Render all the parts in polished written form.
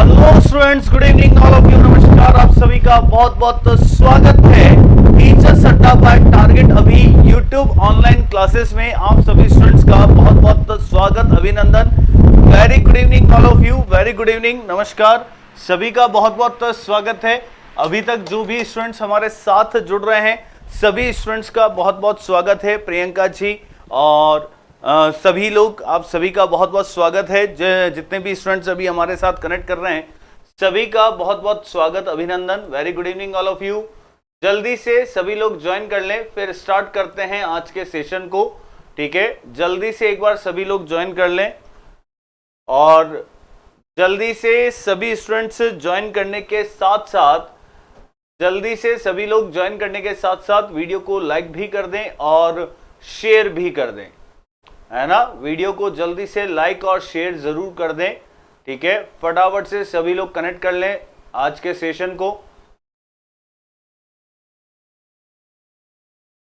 Hello students, good evening all of you. नमस्कार, आप सभी का बहुत बहुत स्वागत है टीचर्स अड्डा बाय टारगेट अभी यूट्यूब ऑनलाइन क्लासेस में। आप सभी स्टूडेंट्स का बहुत बहुत स्वागत, अभिनंदन। Very good evening all of you, very good evening, नमस्कार, सभी का बहुत बहुत स्वागत है। अभी तक जो भी स्टूडेंट्स हमारे साथ जुड़ रहे हैं सभी स्टूडेंट्स का बहुत बहुत स्वागत है। प्रियंका जी और सभी लोग, आप सभी का बहुत बहुत स्वागत है। जितने भी स्टूडेंट्स अभी हमारे साथ कनेक्ट कर रहे हैं सभी का बहुत बहुत स्वागत, अभिनंदन। Very good evening all of you. जल्दी से सभी लोग ज्वाइन कर लें, फिर स्टार्ट करते हैं आज के सेशन को। ठीक है, जल्दी से एक बार सभी लोग ज्वाइन कर लें और जल्दी से सभी स्टूडेंट्स ज्वाइन करने के साथ साथ वीडियो को लाइक भी कर दें और शेयर भी कर दें, है ना। वीडियो को जल्दी से लाइक और शेयर जरूर कर दें। ठीक है, फटाफट से सभी लोग कनेक्ट कर लें आज के सेशन को।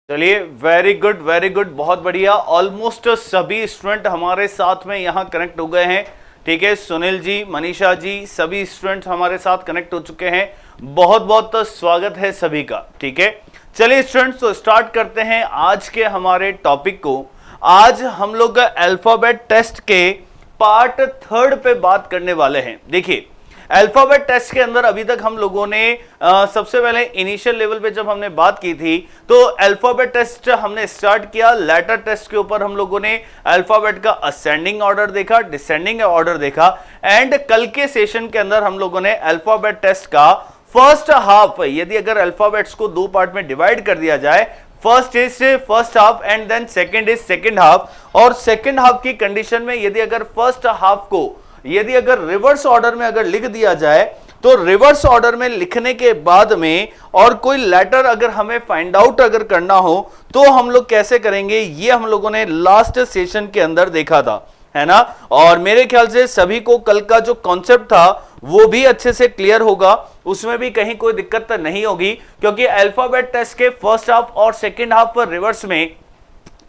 चलिए, वेरी गुड, बहुत बढ़िया। ऑलमोस्ट सभी स्टूडेंट हमारे साथ में यहां कनेक्ट हो गए हैं। ठीक है, सुनील जी, मनीषा जी, सभी स्टूडेंट्स हमारे साथ कनेक्ट हो चुके हैं। बहुत बहुत स्वागत है सभी का। ठीक है, चलिए स्टूडेंट्स, तो स्टार्ट करते हैं आज के हमारे टॉपिक को। आज हम लोग अल्फाबेट टेस्ट के पार्ट 3 पे बात करने वाले हैं। देखिए, अल्फाबेट टेस्ट के अंदर अभी तक हम लोगों ने सबसे पहले इनिशियल लेवल पे जब हमने बात की थी तो अल्फाबेट टेस्ट हमने स्टार्ट किया। लेटर टेस्ट के ऊपर हम लोगों ने अल्फाबेट का असेंडिंग ऑर्डर देखा, डिसेंडिंग ऑर्डर देखा, एंड कल के सेशन के अंदर हम लोगों ने अल्फाबेट टेस्ट का फर्स्ट हाफ, यदि अगर अल्फाबेट्स को दो पार्ट में डिवाइड कर दिया जाए, first is first half and then second is second half, और सेकंड हाफ की कंडीशन में यदि अगर फर्स्ट हाफ को यदि अगर रिवर्स ऑर्डर में अगर लिख दिया जाए तो रिवर्स ऑर्डर में लिखने के बाद में और कोई लेटर अगर हमें फाइंड आउट अगर करना हो तो हम लोग कैसे करेंगे, ये हम लोगों ने लास्ट सेशन के अंदर देखा था, है ना। और मेरे ख्याल से सभी को कल का जो कॉन्सेप्ट था वो भी अच्छे से क्लियर होगा, उसमें भी कहीं कोई दिक्कत नहीं होगी, क्योंकि अल्फाबेट टेस्ट के फर्स्ट हाफ और सेकंड हाफ पर रिवर्स में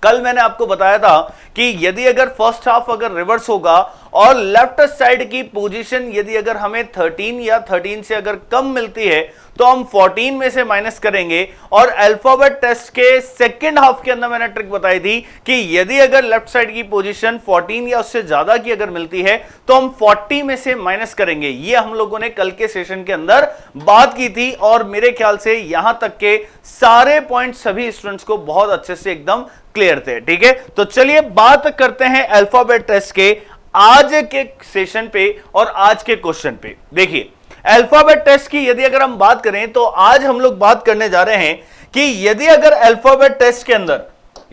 कल मैंने आपको बताया था कि यदि अगर फर्स्ट हाफ अगर रिवर्स होगा और लेफ्ट साइड की पोजीशन यदि अगर हमें 13 या 13 से अगर कम मिलती है तो हम 14 में से माइनस करेंगे। और अल्फाबेट टेस्ट के सेकंड हाफ के अंदर मैंने ट्रिक बताई थी कि यदि अगर लेफ्ट साइड की पोजीशन 14 या उससे ज्यादा की अगर मिलती है तो हम 40 में से माइनस करेंगे। ये हम लोगों ने कल के सेशन के अंदर बात की थी और मेरे ख्याल से यहां तक के सारे पॉइंट सभी स्टूडेंट्स को बहुत अच्छे से एकदम क्लियर थे। ठीक है, तो चलिए बात करते हैं अल्फाबेट टेस्ट के आज के सेशन पे और आज के क्वेश्चन पे। देखिए, अल्फाबेट टेस्ट की यदि अगर हम बात करें तो आज हम लोग बात करने जा रहे हैं कि यदि अगर अल्फाबेट टेस्ट के अंदर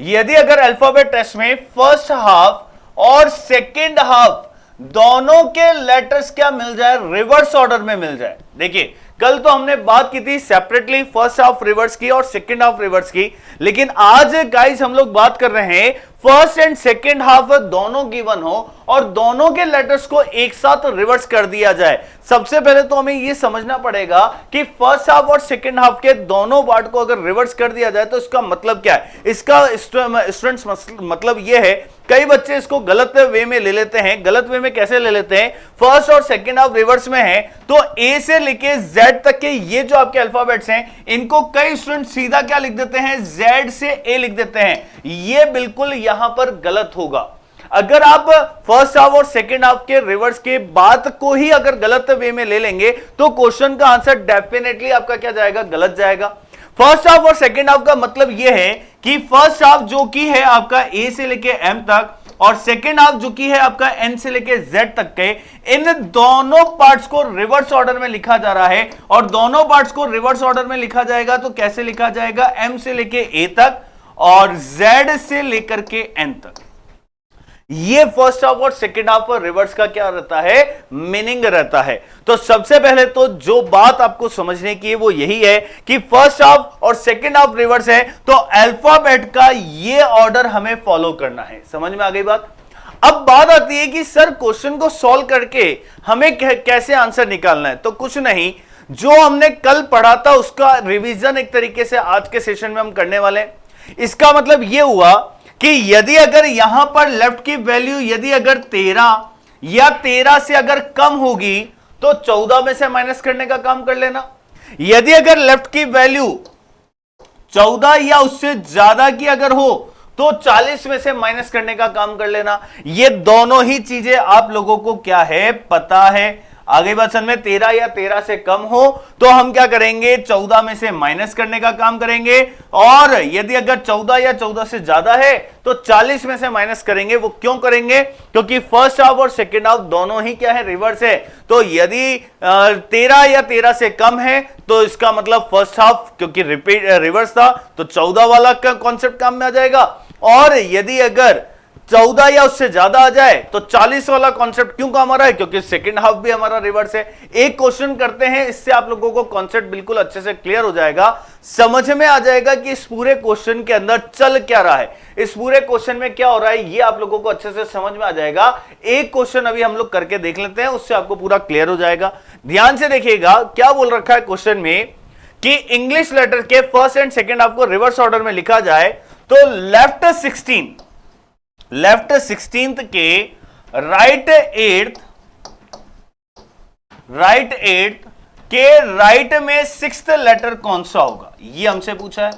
यदि अगर अल्फाबेट टेस्ट में फर्स्ट हाफ और सेकंड हाफ दोनों के लेटर्स क्या मिल जाए, रिवर्स ऑर्डर में मिल जाए। देखिए, कल तो हमने बात की थी सेपरेटली फर्स्ट हाफ रिवर्स की और सेकंड हाफ रिवर्स की, लेकिन आज गाइस हम लोग बात कर रहे हैं फर्स्ट एंड सेकंड हाफ दोनों गिवन हो और दोनों के लेटर्स को एक साथ रिवर्स कर दिया जाए। सबसे पहले तो हमें यह समझना पड़ेगा कि फर्स्ट हाफ और सेकंड हाफ के दोनों पार्ट को अगर रिवर्स कर दिया जाए तो इसका मतलब क्या है। इसका स्टूडेंट्स मतलब यह है, कई बच्चे इसको गलत वे में ले लेते हैं। गलत वे में कैसे ले लेते हैं, फर्स्ट और सेकंड हाफ रिवर्स में है तो ए से लेके जेड तक के ये जो आपके अल्फाबेट्स हैं इनको कई स्टूडेंट सीधा क्या लिख देते हैं, जेड से ए लिख देते हैं। ये बिल्कुल यहां पर गलत होगा। अगर आप फर्स्ट हाफ और सेकंड हाफ के रिवर्स के बात को ही अगर गलत वे में ले लेंगे तो क्वेश्चन का आंसर डेफिनेटली आपका क्या जाएगा, गलत जाएगा। फर्स्ट हाफ और सेकंड हाफ का मतलब यह है कि फर्स्ट हाफ जो की है आपका ए से लेके एम तक और सेकेंड हाफ जो की है आपका एन से लेके जेड तक के, इन दोनों पार्ट्स को रिवर्स ऑर्डर में लिखा जा रहा है। और दोनों पार्ट्स को रिवर्स ऑर्डर में लिखा जाएगा तो कैसे लिखा जाएगा, एम से लेके ए तक और जेड से लेकर के एन तक। ये फर्स्ट हाफ और सेकंड हाफ और रिवर्स का क्या रहता है, मीनिंग रहता है। तो सबसे पहले तो जो बात आपको समझने की है वो यही है कि फर्स्ट हाफ और सेकंड हाफ रिवर्स है तो अल्फाबेट का ये ऑर्डर हमें फॉलो करना है। समझ में आ गई बात। अब बात आती है कि सर क्वेश्चन को सॉल्व करके हमें कैसे आंसर निकालना है। तो कुछ नहीं, जो हमने कल पढ़ा था उसका रिवीजन एक तरीके से आज के सेशन में हम करने वाले हैं। इसका मतलब यह हुआ कि यदि अगर यहां पर लेफ्ट की वैल्यू यदि अगर 13 या 13 से अगर कम होगी तो 14 में से माइनस करने का काम कर लेना। यदि अगर लेफ्ट की वैल्यू 14 या उससे ज्यादा की अगर हो तो 40 में से माइनस करने का काम कर लेना। ये दोनों ही चीजें आप लोगों को क्या है, पता है। आगे बात समझ में, 13 या 13 से कम हो तो हम क्या करेंगे, 14 में से माइनस करने का काम करेंगे, और यदि अगर 14 या 14 से ज्यादा है तो 40 में से माइनस करेंगे। वो क्यों करेंगे, क्योंकि फर्स्ट हाफ और सेकेंड हाफ दोनों ही क्या है, रिवर्स है। तो यदि 13 या 13 से कम है तो इसका मतलब फर्स्ट हाफ क्योंकि रिवर्स था तो 14 वाला कॉन्सेप्ट काम में आ जाएगा, और यदि अगर 14 या उससे ज्यादा आ जाए तो 40 वाला कॉन्सेप्ट क्यों काम आ रहा है, क्योंकि सेकंड हाफ भी हमारा रिवर्स है। एक क्वेश्चन करते हैं, इससे आप लोगों को कॉन्सेप्ट बिल्कुल अच्छे से क्लियर हो जाएगा, समझ में आ जाएगा कि इस पूरे क्वेश्चन के अंदर चल क्या रहा है, इस पूरे क्वेश्चन में क्या हो रहा है, ये आप लोगों को अच्छे से समझ में आ जाएगा। एक क्वेश्चन अभी हम लोग करके देख लेते हैं, उससे आपको पूरा क्लियर हो जाएगा। ध्यान से देखिएगा क्या बोल रखा है क्वेश्चन में कि इंग्लिश लेटर के फर्स्ट एंड सेकेंड हाफ को रिवर्स ऑर्डर में लिखा जाए तो लेफ्ट 16th के राइट एट्थ के राइट में 6th लेटर कौन सा होगा, ये हमसे पूछा है।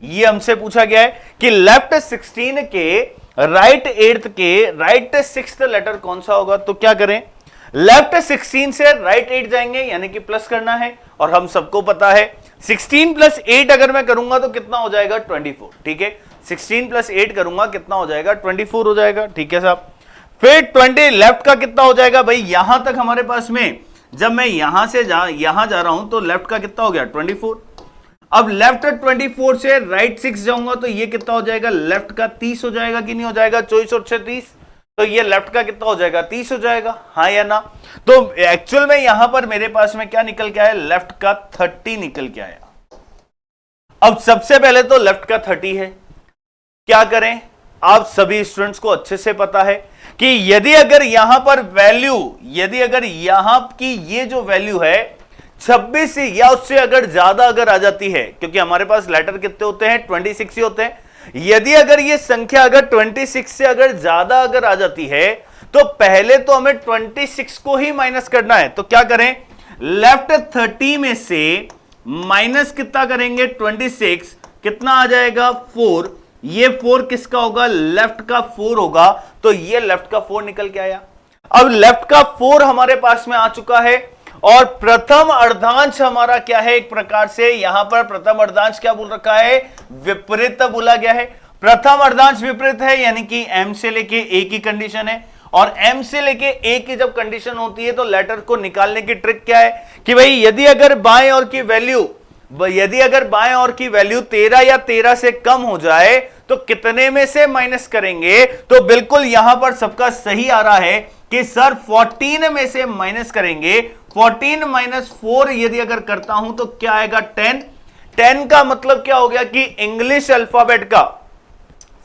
ये हमसे पूछा गया है कि लेफ्ट 16 के राइट एट्थ के राइट 6th लेटर कौन सा होगा। तो क्या करें, लेफ्ट 16 से राइट 8 जाएंगे, यानी कि प्लस करना है, और हम सबको पता है 16 प्लस 8 अगर मैं करूंगा तो कितना हो जाएगा, 24। ठीक है, 16 प्लस 8 करूंगा कितना हो जाएगा, 24 हो जाएगा। ठीक है साहब, फिर 20 लेफ्ट का कितना हो जाएगा भाई, यहां तक हमारे पास में जब मैं यहां से यहां जा रहा हूं तो लेफ्ट का कितना हो गया, 24। अब लेफ्ट 24 से राइट 6 जाऊंगा तो ये कितना हो जाएगा, लेफ्ट का 30 हो जाएगा कि नहीं हो जाएगा, 24 और 36, तो ये लेफ्ट का कितना हो जाएगा, 30 हो जाएगा, हाँ या ना। तो एक्चुअल में यहां पर मेरे पास में क्या निकल के आया, लेफ्ट का 30 निकल के आया। अब सबसे पहले तो लेफ्ट का 30 है, क्या करें, आप सभी स्टूडेंट्स को अच्छे से पता है कि यदि अगर यहां पर वैल्यू, यदि अगर यहां की ये जो वैल्यू है 26 या उससे अगर ज्यादा अगर आ जाती है, क्योंकि हमारे पास लेटर कितने होते हैं, 26 ही होते हैं, यदि अगर ये संख्या अगर 26 से अगर ज्यादा अगर आ जाती है तो पहले तो हमें 26 को ही माइनस करना है। तो क्या करें, लेफ्ट 30 में से माइनस कितना करेंगे, 26, कितना आ जाएगा, 4। ये 4 किसका होगा, लेफ्ट का 4 होगा, तो ये लेफ्ट का 4 निकल के आया। अब लेफ्ट का 4 हमारे पास में आ चुका है, और प्रथम अर्धांश हमारा क्या है, एक प्रकार से यहां पर प्रथम अर्धांश क्या बोल रखा है, विपरीत बोला गया है। प्रथम अर्धांश विपरीत है, यानी कि m से लेके a की कंडीशन है, और m से लेके a की जब कंडीशन होती है तो लेटर को निकालने की ट्रिक क्या है कि भाई यदि अगर बाएं ओर की वैल्यू 13 या 13 से कम हो जाए तो कितने में से माइनस करेंगे। तो बिल्कुल यहां पर सबका सही आ रहा है कि सर 14 में से माइनस करेंगे। 14 माइनस 4 यदि अगर करता हूं तो क्या आएगा, 10। 10 का मतलब क्या हो गया कि इंग्लिश अल्फाबेट का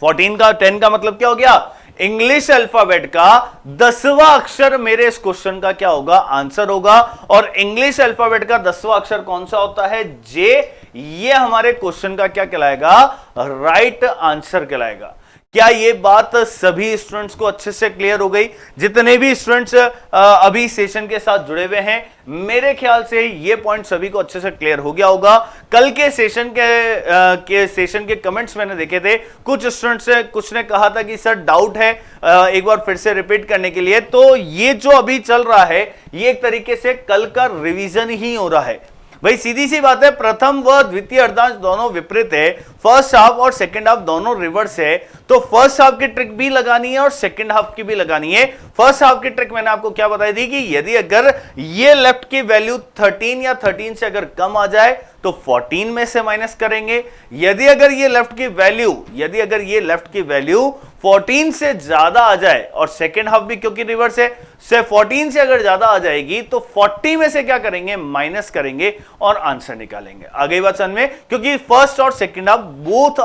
10 का मतलब क्या हो गया, इंग्लिश अल्फाबेट का 10वां अक्षर मेरे इस क्वेश्चन का क्या होगा, आंसर होगा। और इंग्लिश अल्फाबेट का 10वां अक्षर कौन सा होता है, जे। ये हमारे क्वेश्चन का क्या कहलाएगा, राइट आंसर कहलाएगा। क्या ये बात सभी स्टूडेंट्स को अच्छे से क्लियर हो गई, जितने भी स्टूडेंट्स अभी सेशन के साथ जुड़े हुए हैं, मेरे ख्याल से ये पॉइंट सभी को अच्छे से क्लियर हो गया होगा। कल के सेशन के कमेंट्स मैंने देखे थे, कुछ स्टूडेंट्स से कुछ ने कहा था कि सर डाउट है, एक बार फिर से रिपीट करने के लिए। तो ये जो अभी चल रहा है ये एक तरीके से कल का रिवीजन ही हो रहा है भाई, सीधी सी बात है। प्रथम व द्वितीय अर्धांश दोनों विपरीत है, फर्स्ट हाफ और सेकंड हाफ दोनों रिवर्स है, तो फर्स्ट हाफ की ट्रिक भी लगानी है और सेकंड हाफ की भी लगानी है। फर्स्ट हाफ की ट्रिक मैंने आपको क्या बताई थी कि यदि अगर ये लेफ्ट की वैल्यू 13 या 13 से अगर कम आ जाए तो 14 में से माइनस करेंगे। यदि अगर ये लेफ्ट की वैल्यू 14 से ज्यादा आ जाए, और सेकेंड हाफ भी क्योंकि रिवर्स है, से 14 से अगर ज्यादा आ जाएगी तो 40 में से क्या करेंगे, माइनस करेंगे और आंसर निकालेंगे। आ गई बात समझ में, क्योंकि फर्स्ट और second half both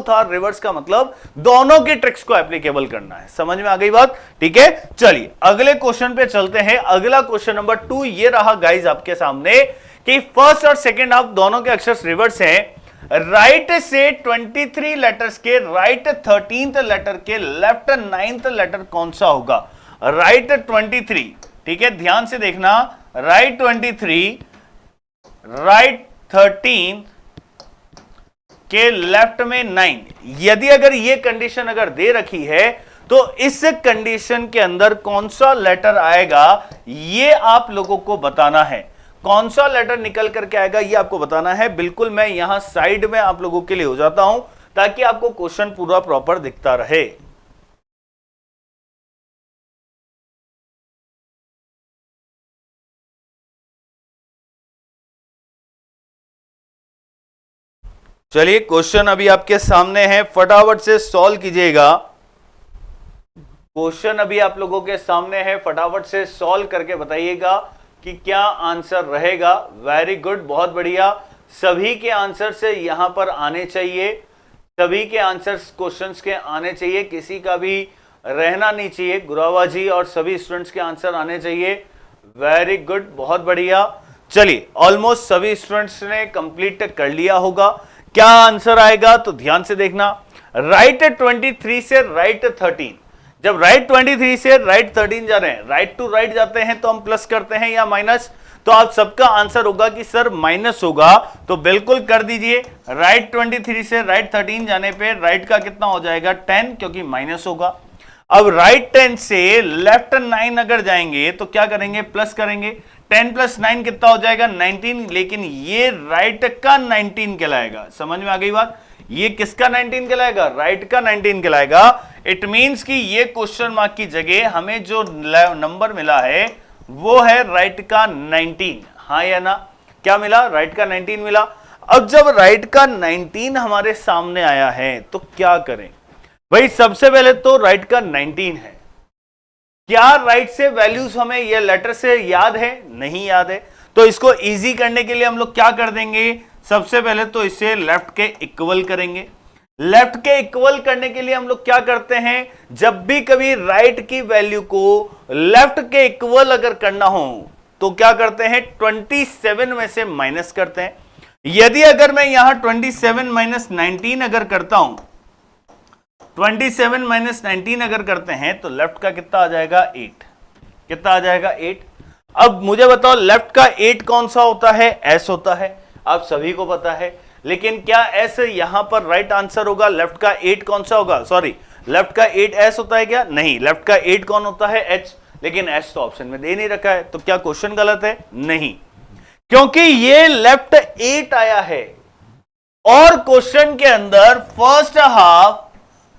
are reverse का मतलब दोनों की ट्रिक्स को एप्लीकेबल करना है। समझ में आ गई बात, ठीक है। चलिए अगले क्वेश्चन पे चलते हैं। अगला क्वेश्चन नंबर 2 ये रहा गाइज आपके सामने कि फर्स्ट और सेकेंड हाफ दोनों के अक्षर रिवर्स हैं। राइट से 23 लेटर्स के राइट 13th लेटर के लेफ्ट 9th लेटर कौन सा होगा। राइट 23 ठीक है, ध्यान से देखना, राइट 23, राइट 13 के लेफ्ट में 9। यदि अगर ये कंडीशन अगर दे रखी है तो इस कंडीशन के अंदर कौन सा लेटर आएगा ये आप लोगों को बताना है। कौन सा लेटर निकल करके आएगा ये आपको बताना है। बिल्कुल मैं यहां साइड में आप लोगों के लिए हो जाता हूं ताकि आपको क्वेश्चन पूरा प्रॉपर दिखता रहे। चलिए क्वेश्चन अभी आपके सामने है, फटाफट से सॉल्व कीजिएगा। क्वेश्चन अभी आप लोगों के सामने है, फटाफट से सॉल्व करके बताइएगा कि क्या आंसर रहेगा। वेरी गुड, बहुत बढ़िया। सभी के आंसर से यहां पर आने चाहिए, सभी के आंसर्स क्वेश्चंस के आने चाहिए, किसी का भी रहना नहीं चाहिए। गुरावा जी और सभी स्टूडेंट्स के आंसर आने चाहिए। वेरी गुड, बहुत बढ़िया। चलिए ऑलमोस्ट सभी स्टूडेंट्स ने कंप्लीट कर लिया होगा। क्या आंसर आएगा तो ध्यान से देखना, राइट 23 से राइट 13। जब राइट 23 से राइट 13 जा रहे हैं, राइट टू राइट जाते हैं तो हम प्लस करते हैं या माइनस, तो आप सबका आंसर होगा कि सर माइनस होगा, तो बिल्कुल कर दीजिए। राइट 23 से राइट 13 जाने पे राइट का कितना हो जाएगा 10, क्योंकि माइनस होगा। अब राइट 10 से लेफ्ट 9 अगर जाएंगे तो क्या करेंगे, प्लस करेंगे। 10 प्लस 9 कितना हो जाएगा 19, लेकिन ये राइट का 19 कहलाएगा। समझ में आ गई बात, ये किसका 19 कहलाएगा, राइट का 19 कहलाएगा। इट मींस कि ये क्वेश्चन मार्क की जगह हमें जो नंबर मिला है वो है राइट का 19। हाँ या ना, क्या मिला, राइट का 19 मिला। अब जब राइट का 19 हमारे सामने आया है तो क्या करें भाई, सबसे पहले तो राइट का 19 है, क्या राइट से वैल्यूज हमें ये लेटर से याद है, नहीं याद है, तो इसको इजी करने के लिए हम लोग क्या कर देंगे, सबसे पहले तो इसे लेफ्ट के इक्वल करेंगे। लेफ्ट के इक्वल करने के लिए हम लोग क्या करते हैं, जब भी कभी राइट की वैल्यू को लेफ्ट के इक्वल अगर करना हो तो क्या करते हैं, 27 में से माइनस करते हैं। यदि अगर मैं यहां 27 माइनस 19 अगर करता हूं, 27 माइनस 19 अगर करते हैं तो लेफ्ट का कितना आ जाएगा 8। कितना आ जाएगा 8। अब मुझे बताओ लेफ्ट का 8 कौन सा होता है, एस होता है, आप सभी को पता है। लेकिन क्या एस यहां पर राइट आंसर होगा, लेफ्ट का 8 कौन सा होगा, सॉरी लेफ्ट का 8 एस होता है क्या, नहीं, लेफ्ट का 8 कौन होता है, एच। लेकिन एस तो ऑप्शन में दे नहीं रखा है, तो क्या क्वेश्चन गलत है, नहीं, क्योंकि ये लेफ्ट 8 आया है और क्वेश्चन के अंदर फर्स्ट हाफ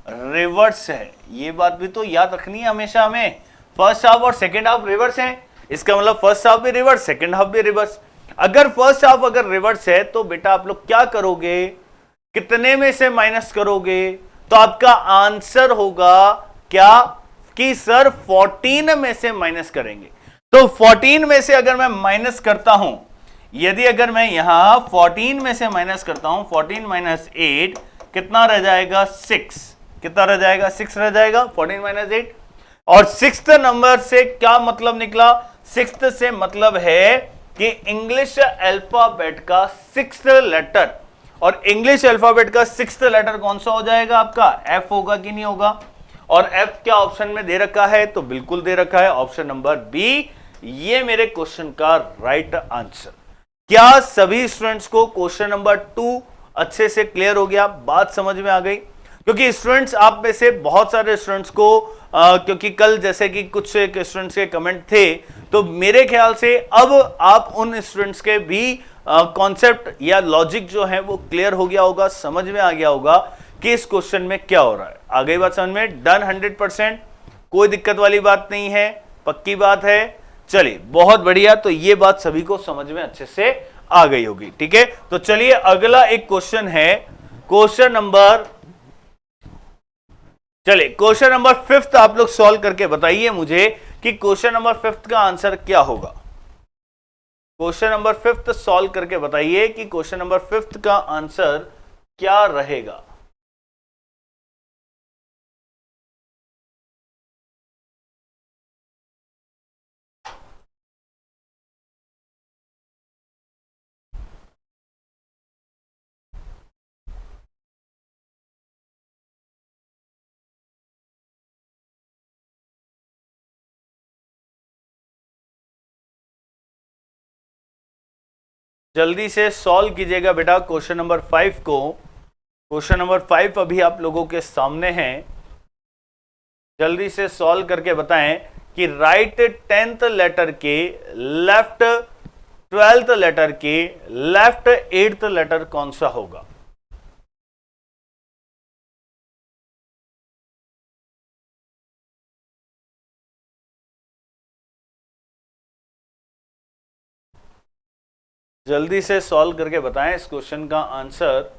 रिवर्स है। ये बात भी तो याद रखनी है हमेशा हमें, फर्स्ट हाफ और सेकंड हाफ रिवर्स है, इसका मतलब फर्स्ट हाफ भी रिवर्स, सेकंड हाफ भी रिवर्स। अगर फर्स्ट हाफ अगर रिवर्स है तो बेटा आप लोग क्या करोगे, कितने में से माइनस करोगे, तो आपका आंसर होगा क्या कि सर 14 में से माइनस करेंगे। तो 14 में से अगर मैं माइनस करता हूं, यदि अगर मैं यहां 14 में से माइनस करता हूं, 14 माइनस 8 कितना रह जाएगा 6, कितना रह जाएगा 6 रह जाएगा, 14 माइनस 8। और सिक्स्थ नंबर से क्या मतलब निकला, सिक्स्थ से मतलब है कि इंग्लिश अल्फाबेट का सिक्स्थ लेटर, और इंग्लिश अल्फाबेट का सिक्स्थ लेटर कौन सा हो जाएगा आपका, एफ होगा कि नहीं होगा। और एफ क्या ऑप्शन में दे रखा है, तो बिल्कुल दे रखा है ऑप्शन नंबर बी, ये मेरे क्वेश्चन का राइट आंसर। क्या सभी स्टूडेंट्स को क्वेश्चन नंबर 2 अच्छे से क्लियर हो गया, बात समझ में आ गई। क्योंकि स्टूडेंट्स आप में से बहुत सारे स्टूडेंट्स को क्योंकि कल जैसे कि कुछ स्टूडेंट्स के कमेंट थे, तो मेरे ख्याल से अब आप उन स्टूडेंट्स के भी कॉन्सेप्ट या लॉजिक जो है वो क्लियर हो गया होगा, समझ में आ गया होगा कि इस क्वेश्चन में क्या हो रहा है। आ गई बात समझ में, डन 100%, कोई दिक्कत वाली बात नहीं है, पक्की बात है। चलिए बहुत बढ़िया, तो ये बात सभी को समझ में अच्छे से आ गई होगी, ठीक है। तो चलिए अगला एक क्वेश्चन है, क्वेश्चन नंबर, चलिए क्वेश्चन नंबर 5 आप लोग सॉल्व करके बताइए मुझे कि क्वेश्चन नंबर 5 का आंसर क्या होगा। क्वेश्चन नंबर 5 सॉल्व करके बताइए कि क्वेश्चन नंबर 5 का आंसर क्या रहेगा। जल्दी से सॉल्व कीजिएगा बेटा क्वेश्चन नंबर 5 को। क्वेश्चन नंबर 5 अभी आप लोगों के सामने है, जल्दी से सॉल्व करके बताएं कि राइट 10th लेटर के, लेफ्ट 12th लेटर के, लेफ्ट 8th लेटर कौन सा होगा। जल्दी से सॉल्व करके बताएं इस क्वेश्चन का आंसर।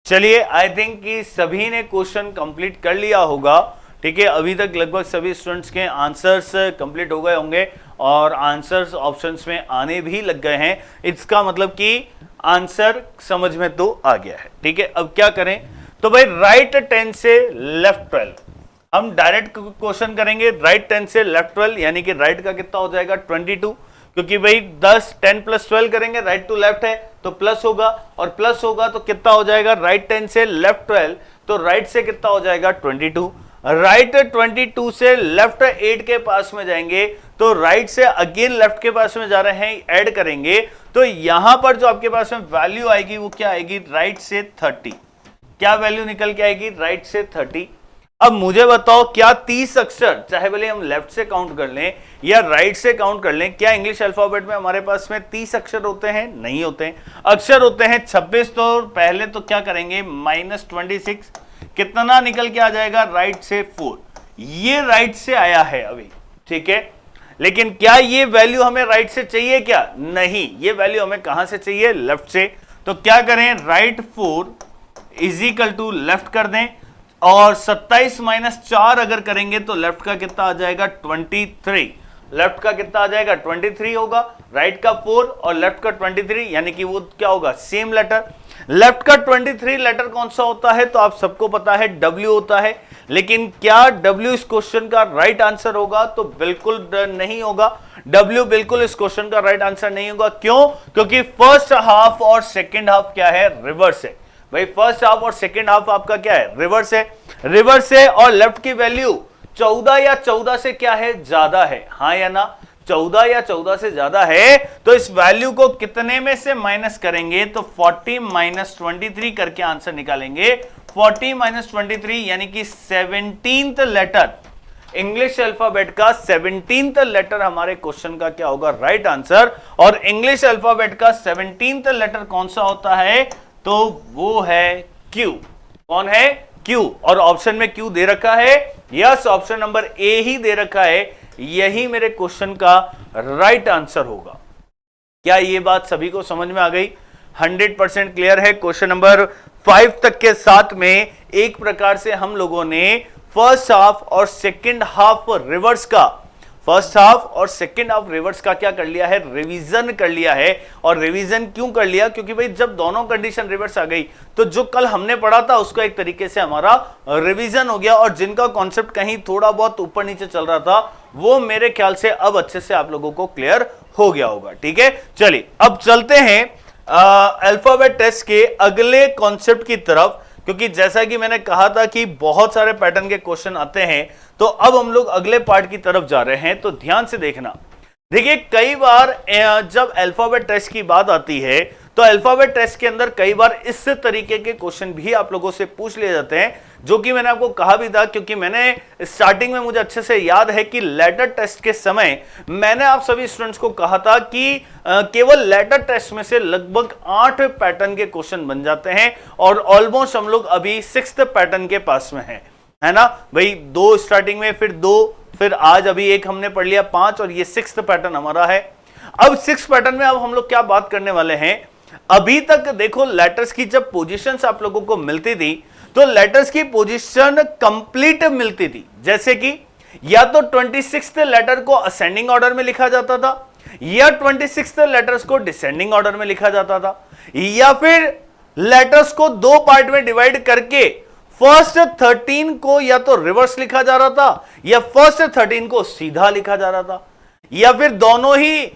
चलिए, आई थिंक कि सभी ने क्वेश्चन कंप्लीट कर लिया होगा। ठीक है, अभी तक लगभग सभी स्टूडेंट्स के आंसर्स कंप्लीट हो गए होंगे और आंसर्स ऑप्शंस में आने भी लग गए हैं। इसका मतलब कि आंसर समझ में तो आ गया है। ठीक है, अब क्या करें, तो भाई राइट 10 से लेफ्ट 12 हम डायरेक्ट क्वेश्चन करेंगे। राइट 10 से लेफ्ट 12 यानी कि राइट का कितना हो जाएगा 22, क्योंकि भाई 10 प्लस 12 करेंगे, राइट टू लेफ्ट है तो प्लस होगा, और प्लस होगा तो कितना हो जाएगा राइट 10 से लेफ्ट 12, तो राइट से कितना हो जाएगा 22। राइट 22 से लेफ्ट 8 के पास में जाएंगे तो राइट से अगेन लेफ्ट के पास में जा रहे हैं, ऐड करेंगे तो यहां पर जो आपके पास में वैल्यू आएगी वो क्या आएगी, राइट से 30। क्या वैल्यू निकल के आएगी, राइट से 30। अब मुझे बताओ, क्या 30 अक्षर, चाहे भले हम लेफ्ट से काउंट कर लें या राइट से काउंट कर लें, क्या इंग्लिश अल्फाबेट में हमारे पास में 30 अक्षर होते हैं? नहीं होते हैं। अक्षर होते हैं 26। तो पहले तो क्या करेंगे, -26, कितना निकल के आ जाएगा, राइट से 4। ये राइट से आया है अभी, ठीक है, लेकिन क्या ये वैल्यू हमें राइट से चाहिए क्या? नहीं, ये वैल्यू हमें कहां से चाहिए, लेफ्ट से। तो क्या करें, right 4 is equal to left कर दें, और 27 - 4 अगर करेंगे तो लेफ्ट का कितना आ जाएगा 23। लेफ्ट का कितना आ जाएगा 23 होगा, राइट का 4 और लेफ्ट का 23, यानी कि वो क्या होगा, सेम लेटर। लेफ्ट का 23 लेटर कौन सा होता है, तो आप सबको पता है W होता है, लेकिन क्या W इस क्वेश्चन का राइट आंसर होगा? तो बिल्कुल नहीं होगा। W बिल्कुल इस क्वेश्चन का राइट आंसर नहीं होगा। क्यों? क्योंकि फर्स्ट हाफ और सेकेंड हाफ क्या है, रिवर्स है। भाई फर्स्ट हाफ और सेकेंड हाफ आपका क्या है, रिवर्स है। रिवर्स है और लेफ्ट की वैल्यू 14 या 14 से क्या है, ज्यादा है, हाँ या ना, 14 या 14 से ज्यादा है। तो इस वैल्यू को कितने में से माइनस करेंगे, तो 40 - 23 करके आंसर निकालेंगे। 40 - 23 यानी कि 17th लेटर, इंग्लिश अल्फाबेट का 17th लेटर हमारे क्वेश्चन का क्या होगा, राइट आंसर। और इंग्लिश अल्फाबेट का 17th लेटर कौन सा होता है, तो वो है Q। कौन है, Q। और ऑप्शन में Q दे रखा है, यस, ऑप्शन नंबर ए ही दे रखा है, यही मेरे क्वेश्चन का राइट आंसर होगा। क्या ये बात सभी को समझ में आ गई? 100% क्लियर है। क्वेश्चन नंबर 5 तक के साथ में एक प्रकार से हम लोगों ने फर्स्ट हाफ और सेकेंड हाफ रिवर्स का, फर्स्ट हाफ और सेकेंड हाफ रिवर्स का क्या कर लिया है, रिवीजन कर लिया है। और रिवीजन क्यों कर लिया, क्योंकि भाई जब दोनों कंडीशन रिवर्स आ गई तो जो कल हमने पढ़ा था उसका एक तरीके से हमारा रिवीजन हो गया, और जिनका कॉन्सेप्ट कहीं थोड़ा बहुत ऊपर नीचे चल रहा था वो मेरे ख्याल से अब अच्छे से आप लोगों को क्लियर हो गया होगा। ठीक है, चलिए अब चलते हैं अल्फाबेट टेस्ट के अगले कॉन्सेप्ट की तरफ, क्योंकि जैसा कि मैंने कहा था कि बहुत सारे पैटर्न के क्वेश्चन आते हैं। तो अब हम लोग अगले पार्ट की तरफ जा रहे हैं, तो ध्यान से देखना। देखिए, कई बार जब अल्फाबेट टेस्ट की बात आती है तो अल्फाबेट टेस्ट के अंदर कई बार इस तरीके के क्वेश्चन भी आप लोगों से पूछ लिए जाते हैं, जो कि मैंने आपको कहा भी था, क्योंकि मैंने स्टार्टिंग में, मुझे अच्छे से याद है कि लेटर टेस्ट के समय मैंने आप सभी स्टूडेंट्स को कहा था कि केवल लेटर टेस्ट में से लगभग 8 पैटर्न के क्वेश्चन बन जाते हैं, और ऑलमोस्ट हम लोग अभी 6th पैटर्न के पास में है ना भाई। 2 स्टार्टिंग में, फिर 2, फिर आज अभी एक हमने पढ़ लिया 5, और ये 6th पैटर्न हमारा है। अब 6th पैटर्न में अब हम लोग क्या बात करने वाले हैं, अभी तक देखो लेटर्स की जब पोजीशंस आप लोगों को मिलती थी तो लेटर्स की पोजीशन कंप्लीट मिलती थी, जैसे कि या तो 26th लेटर को असेंडिंग ऑर्डर में लिखा जाता था, या 26th लेटर्स को डिसेंडिंग ऑर्डर में लिखा जाता था, या फिर लेटर्स को 2 पार्ट में डिवाइड करके फर्स्ट 13 को या तो रिवर्स लिखा जा रहा था या फर्स्ट 13 को सीधा लिखा जा रहा था, या फिर दोनों ही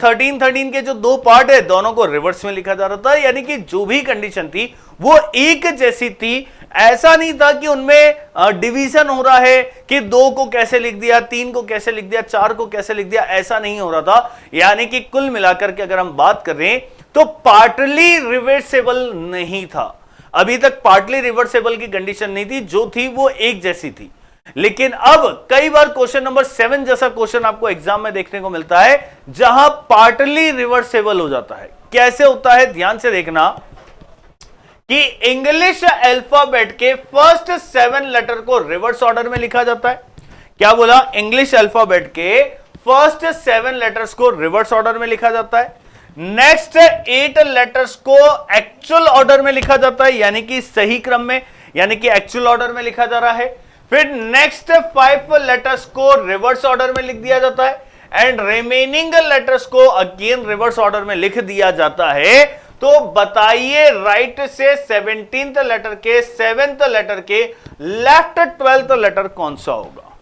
13 के जो दो पार्ट है दोनों को रिवर्स में लिखा जा रहा था, यानी कि जो भी कंडीशन थी वो एक जैसी थी। ऐसा नहीं था कि उनमें डिवीजन हो रहा है कि 2 को कैसे लिख दिया, 3 को कैसे लिख दिया, 4 को कैसे लिख दिया, ऐसा नहीं हो रहा था। यानी कि कुल मिलाकर के अगर हम बात करें तो पार्टली रिवर्सेबल नहीं था, अभी तक पार्टली रिवर्सेबल की कंडीशन नहीं थी, जो थी वो एक जैसी थी। लेकिन अब कई बार क्वेश्चन नंबर 7 जैसा क्वेश्चन आपको एग्जाम में देखने को मिलता है जहां पार्टली रिवर्सेबल हो जाता है। कैसे होता है ध्यान से देखना कि इंग्लिश अल्फाबेट के फर्स्ट 7 लेटर को रिवर्स ऑर्डर में लिखा जाता है। क्या बोला? इंग्लिश अल्फाबेट के फर्स्ट 7 लेटर्स को रिवर्स ऑर्डर में लिखा जाता है। नेक्स्ट 8 लेटर्स को एक्चुअल ऑर्डर में लिखा जाता है, यानी कि सही क्रम में, यानी कि एक्चुअल ऑर्डर में लिखा जा रहा है। फिर नेक्स्ट 5 लेटर्स को रिवर्स ऑर्डर में लिख दिया जाता है एंड रिमेनिंग लेटर्स को अगेन रिवर्स ऑर्डर में लिख दिया जाता है। तो बताइए राइट से 17th लेटर के 7th लेटर के लेफ्ट 12th लेटर कौन सा होगा?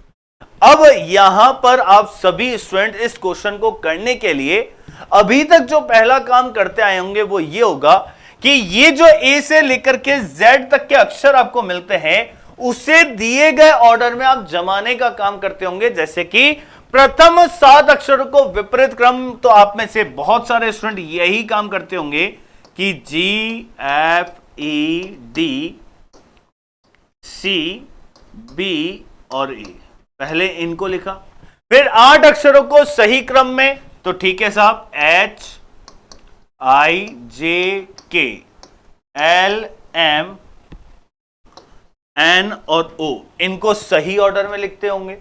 अब यहां पर आप सभी स्टूडेंट इस क्वेश्चन को करने के लिए अभी तक जो पहला काम करते आए होंगे वो ये होगा कि ये जो ए से लेकर के जेड तक के अक्षर आपको मिलते हैं उसे दिए गए ऑर्डर में आप जमाने का काम करते होंगे। जैसे कि प्रथम 7 अक्षरों को विपरीत क्रम, तो आप में से बहुत सारे स्टूडेंट यही काम करते होंगे कि G F E D C B और E, पहले इनको लिखा। फिर 8 अक्षरों को सही क्रम में, तो ठीक है साहब, H I J K L M N और O, इनको सही ऑर्डर में लिखते होंगे।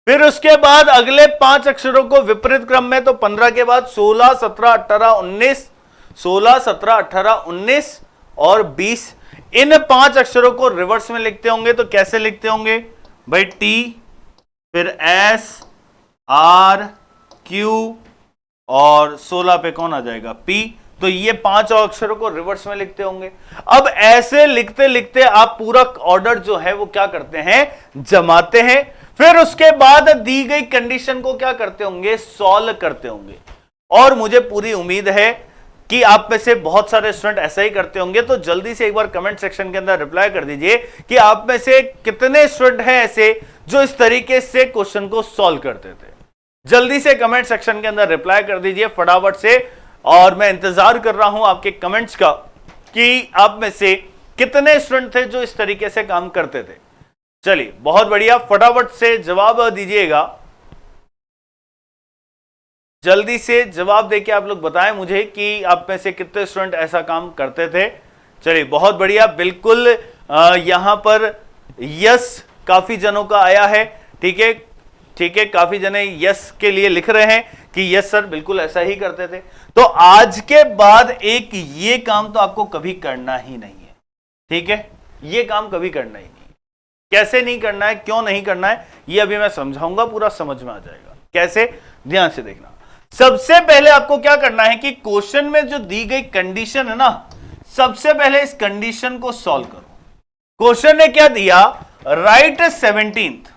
फिर उसके बाद अगले 5 अक्षरों को विपरीत क्रम में, तो 15 के बाद 16 17 18 19, 16 17 18 19 और 20, इन 5 अक्षरों को रिवर्स में लिखते होंगे। तो कैसे लिखते होंगे भाई? T, फिर S R Q और 16 पे कौन आ जाएगा? P। तो ये 5 अक्षरों को रिवर्स में लिखते होंगे। अब ऐसे लिखते लिखते आप पूरा ऑर्डर जो है वो क्या करते हैं? जमाते हैं। फिर उसके बाद दी गई कंडीशन को क्या करते होंगे? सॉल्व करते होंगे। और मुझे पूरी उम्मीद है कि आप में से बहुत सारे स्टूडेंट ऐसा ही करते होंगे। तो जल्दी से एक बार कमेंट सेक्शन के अंदर रिप्लाई कर दीजिए कि आप में से कितने स्टूडेंट हैं ऐसे जो इस तरीके से क्वेश्चन को सॉल्व करते थे। जल्दी से कमेंट सेक्शन के अंदर रिप्लाई कर दीजिए फटाफट से, और मैं इंतजार कर रहा हूं आपके कमेंट्स का कि आप में से कितने स्टूडेंट थे जो इस तरीके से काम करते थे। चलिए बहुत बढ़िया, फटाफट से जवाब दीजिएगा। जल्दी से जवाब देके आप लोग बताएं मुझे कि आप में से कितने स्टूडेंट ऐसा काम करते थे। चलिए बहुत बढ़िया, बिल्कुल यहां पर यस काफी जनों का आया है। ठीक है, ठीक है, काफी जने यस के लिए लिख रहे हैं कि यस सर बिल्कुल ऐसा ही करते थे। तो आज के बाद एक ये काम तो आपको कभी करना ही नहीं है। ठीक है, ये काम कभी करना ही नहीं। कैसे नहीं करना है, क्यों नहीं करना है, ये अभी मैं समझाऊंगा, पूरा समझ में आ जाएगा कैसे। ध्यान से देखना। सबसे पहले आपको क्या करना है कि क्वेश्चन में जो दी गई कंडीशन है ना, सबसे पहले इस कंडीशन को सॉल्व करो। क्वेश्चन ने क्या दिया? राइट 17th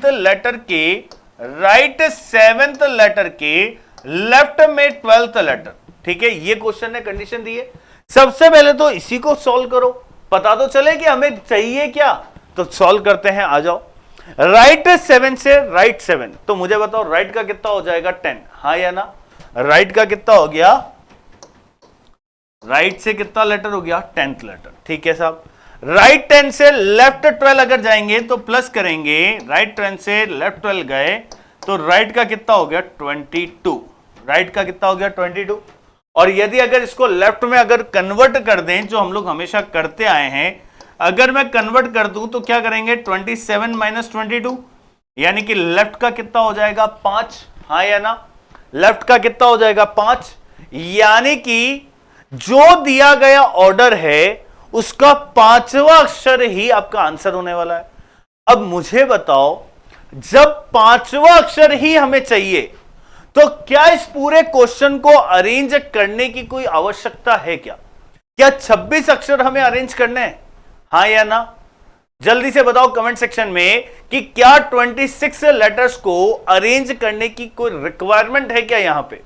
लेटर के राइट 7th लेटर के लेफ्ट में 12th लेटर। ठीक है, ये क्वेश्चन ने कंडीशन दी है। सबसे पहले तो इसी को सॉल्व करो, पता तो चले कि हमें चाहिए क्या। तो सॉल्व करते हैं, आ जाओ। राइट 7 से राइट 7, तो मुझे बताओ राइट का कितना हो जाएगा? 10, हाँ या ना? राइट का कितना हो गया? राइट से कितना लेटर हो गया? 10th letter. ठीक है साहब। राइट 10 से लेफ्ट 12 अगर जाएंगे तो प्लस करेंगे। राइट 10 से लेफ्ट 12 गए तो राइट का कितना हो गया? 22। राइट का कितना हो गया? 22। और यदि अगर इसको लेफ्ट में अगर कन्वर्ट कर दें, जो हम लोग हमेशा करते आए हैं, अगर मैं कन्वर्ट कर दूं तो क्या करेंगे? 27 माइनस 22, यानी कि लेफ्ट का कितना हो जाएगा? 5, हाँ या ना? लेफ्ट का कितना हो जाएगा? 5। यानी कि जो दिया गया ऑर्डर है उसका 5वां अक्षर ही आपका आंसर होने वाला है। अब मुझे बताओ, जब 5वां अक्षर ही हमें चाहिए तो क्या इस पूरे क्वेश्चन को अरेंज करने की कोई आवश्यकता है क्या? क्या 26 अक्षर हमें अरेंज करने हैं, हाँ या ना? जल्दी से बताओ कमेंट सेक्शन में कि क्या 26 लेटर्स को अरेंज करने की कोई रिक्वायरमेंट है क्या यहां पे।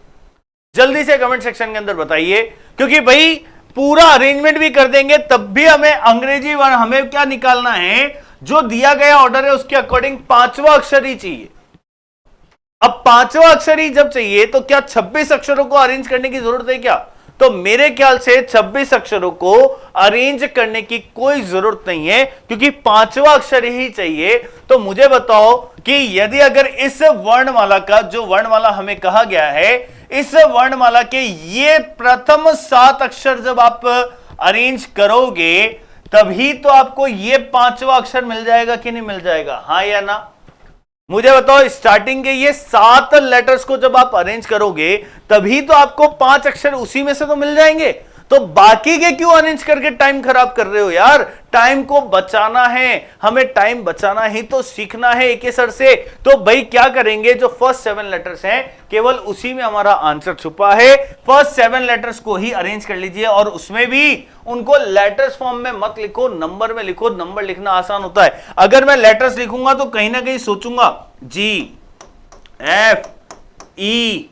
जल्दी से कमेंट सेक्शन के अंदर बताइए, क्योंकि भाई पूरा अरेंजमेंट भी कर देंगे तब भी हमें अंग्रेजी वर्ण हमें क्या निकालना है, जो दिया गया ऑर्डर है उसके अकॉर्डिंग पांचवा अक्षर ही चाहिए। अब पांचवा अक्षर ही जब चाहिए तो क्या 26 अक्षरों को अरेंज करने की जरूरत है क्या? तो मेरे ख्याल से 26 अक्षरों को अरेंज करने की कोई जरूरत नहीं है, क्योंकि पांचवा अक्षर ही चाहिए। तो मुझे बताओ कि यदि अगर इस वर्णमाला का जो वर्णमाला हमें कहा गया है, इस वर्णमाला के ये प्रथम 7 अक्षर जब आप अरेंज करोगे तभी तो आपको ये पांचवा अक्षर मिल जाएगा कि नहीं मिल जाएगा, हां या ना? मुझे बताओ, स्टार्टिंग के ये 7 लेटर्स को जब आप अरेंज करोगे तभी तो आपको 5 अक्षर उसी में से तो मिल जाएंगे। तो बाकी के क्यों अरेंज करके टाइम खराब कर रहे हो यार? टाइम को बचाना है, हमें टाइम बचाना ही तो सीखना है एक सर से। तो भाई क्या करेंगे, जो फर्स्ट 7 लेटर्स हैं केवल उसी में हमारा आंसर छुपा है। फर्स्ट 7 लेटर्स को ही अरेंज कर लीजिए, और उसमें भी उनको लेटर्स फॉर्म में मत लिखो, नंबर में लिखो। नंबर लिखना आसान होता है। अगर मैं लेटर्स लिखूंगा तो कहीं ना कहीं सोचूंगा जी, एफ, ई,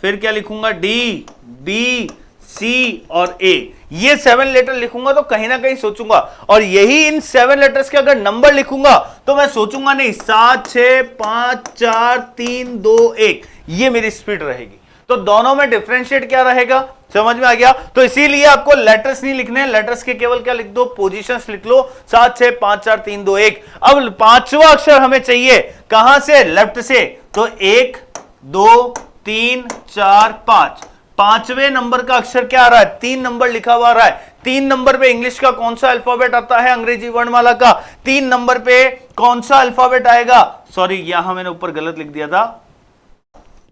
फिर क्या लिखूंगा, डी, बी, सी और ए। ये 7 लेटर लिखूंगा तो कहीं ना कहीं सोचूंगा, और यही इन 7 लेटर्स के अगर नंबर लिखूंगा तो मैं सोचूंगा नहीं 7 6 5 4 3 2 1, ये मेरी स्पीड रहेगी। तो दोनों में डिफरेंशिएट क्या रहेगा, समझ में आ गया? तो इसीलिए आपको लेटर्स नहीं लिखने, लेटर्स के केवल क्या लिख दो, पोजीशंस लिख लो, 7 6 5 4 3 2 1। अब पांचवा अक्षर हमें चाहिए कहां से, लेफ्ट से। तो 1 2 3 4 5, पांचवें नंबर का अक्षर क्या आ रहा है, 3 नंबर लिखा हुआ आ रहा है। 3 नंबर पे इंग्लिश का कौन सा अल्फाबेट आता है, अंग्रेजी वर्णमाला का 3 नंबर पे कौन सा अल्फाबेट आएगा, सॉरी यहां मैंने ऊपर गलत लिख दिया था,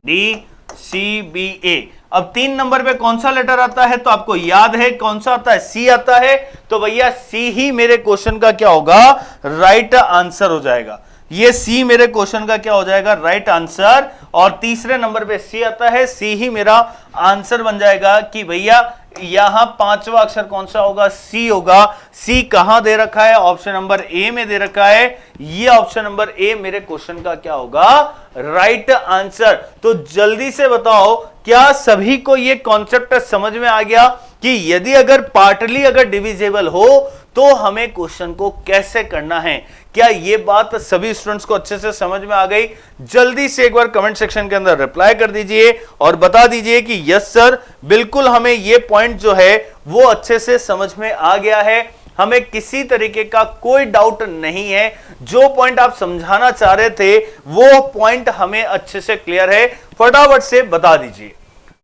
डी सी बी ए। अब 3 नंबर पे कौन सा लेटर आता है, तो आपको याद है कौन सा आता है, सी आता है। तो भैया सी ही मेरे क्वेश्चन का क्या होगा, राइट आंसर हो जाएगा। ये सी मेरे क्वेश्चन का क्या हो जाएगा, राइट आंसर। और तीसरे नंबर पे सी आता है, सी ही मेरा आंसर बन जाएगा कि भैया यहां पांचवा अक्षर कौन सा होगा, सी होगा। सी कहां दे रखा है, ऑप्शन नंबर ए में दे रखा है। ये ऑप्शन नंबर ए मेरे क्वेश्चन का क्या होगा, राइट आंसर। तो जल्दी से बताओ, क्या सभी को ये कॉन्सेप्ट समझ में आ गया कि यदि अगर पार्टली अगर डिविजिबल हो तो हमें क्वेश्चन को कैसे करना है? क्या ये बात सभी स्टूडेंट्स को अच्छे से समझ में आ गई? जल्दी से एक बार कमेंट सेक्शन के अंदर रिप्लाई कर दीजिए और बता दीजिए कि यस सर, बिल्कुल हमें ये पॉइंट जो है वो अच्छे से समझ में आ गया है, हमें किसी तरीके का कोई डाउट नहीं है। जो पॉइंट आप समझाना चाह रहे थे वो पॉइंट हमें अच्छे से क्लियर है, फटाफट से बता दीजिए।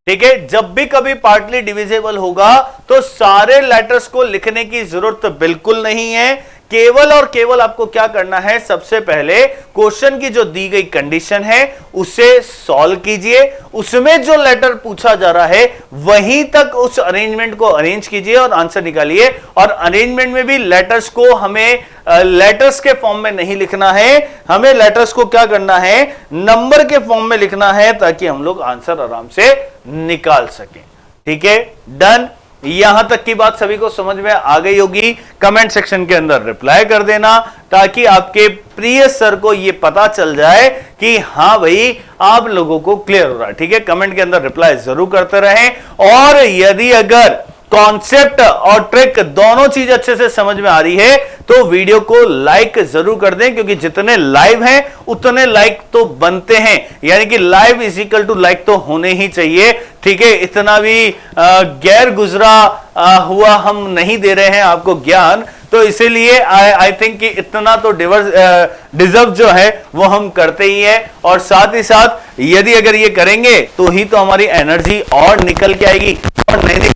ठीक है, जब भी कभी पार्टली डिविजिबल होगा तो सारे लेटर्स को लिखने की जरूरत बिल्कुल नहीं है। केवल और केवल आपको क्या करना है, सबसे पहले क्वेश्चन की जो दी गई कंडीशन है उसे सॉल्व कीजिए, उसमें जो लेटर पूछा जा रहा है वहीं तक उस अरेंजमेंट को अरेंज कीजिए और आंसर निकालिए। और अरेंजमेंट में भी लेटर्स को हमें लेटर्स के फॉर्म में नहीं लिखना है, हमें लेटर्स को क्या करना है, नंबर के फॉर्म में लिखना है, ताकि हम लोग आंसर आराम से निकाल सकें। ठीक है, डन। यहां तक की बात सभी को समझ में आ गई होगी। कमेंट सेक्शन के अंदर रिप्लाई कर देना ताकि आपके प्रिय सर को यह पता चल जाए कि हां भाई आप लोगों को क्लियर हो रहा है। ठीक है, कमेंट के अंदर रिप्लाई जरूर करते रहें। और यदि अगर कॉन्सेप्ट और ट्रिक दोनों चीज अच्छे से समझ में आ रही है तो वीडियो को लाइक जरूर कर दें, क्योंकि जितने लाइव हैं उतने लाइक तो बनते हैं, यानी कि live is equal to like तो होने ही चाहिए। ठीक है, इतना भी गैर गुजरा हुआ हम नहीं दे रहे हैं आपको ज्ञान, तो इसीलिए आई थिंक कि इतना तो डिजर्व जो है वो हम करते ही है। और साथ ही साथ यदि अगर ये करेंगे तो ही तो हमारी एनर्जी और निकल के आएगी और नहीं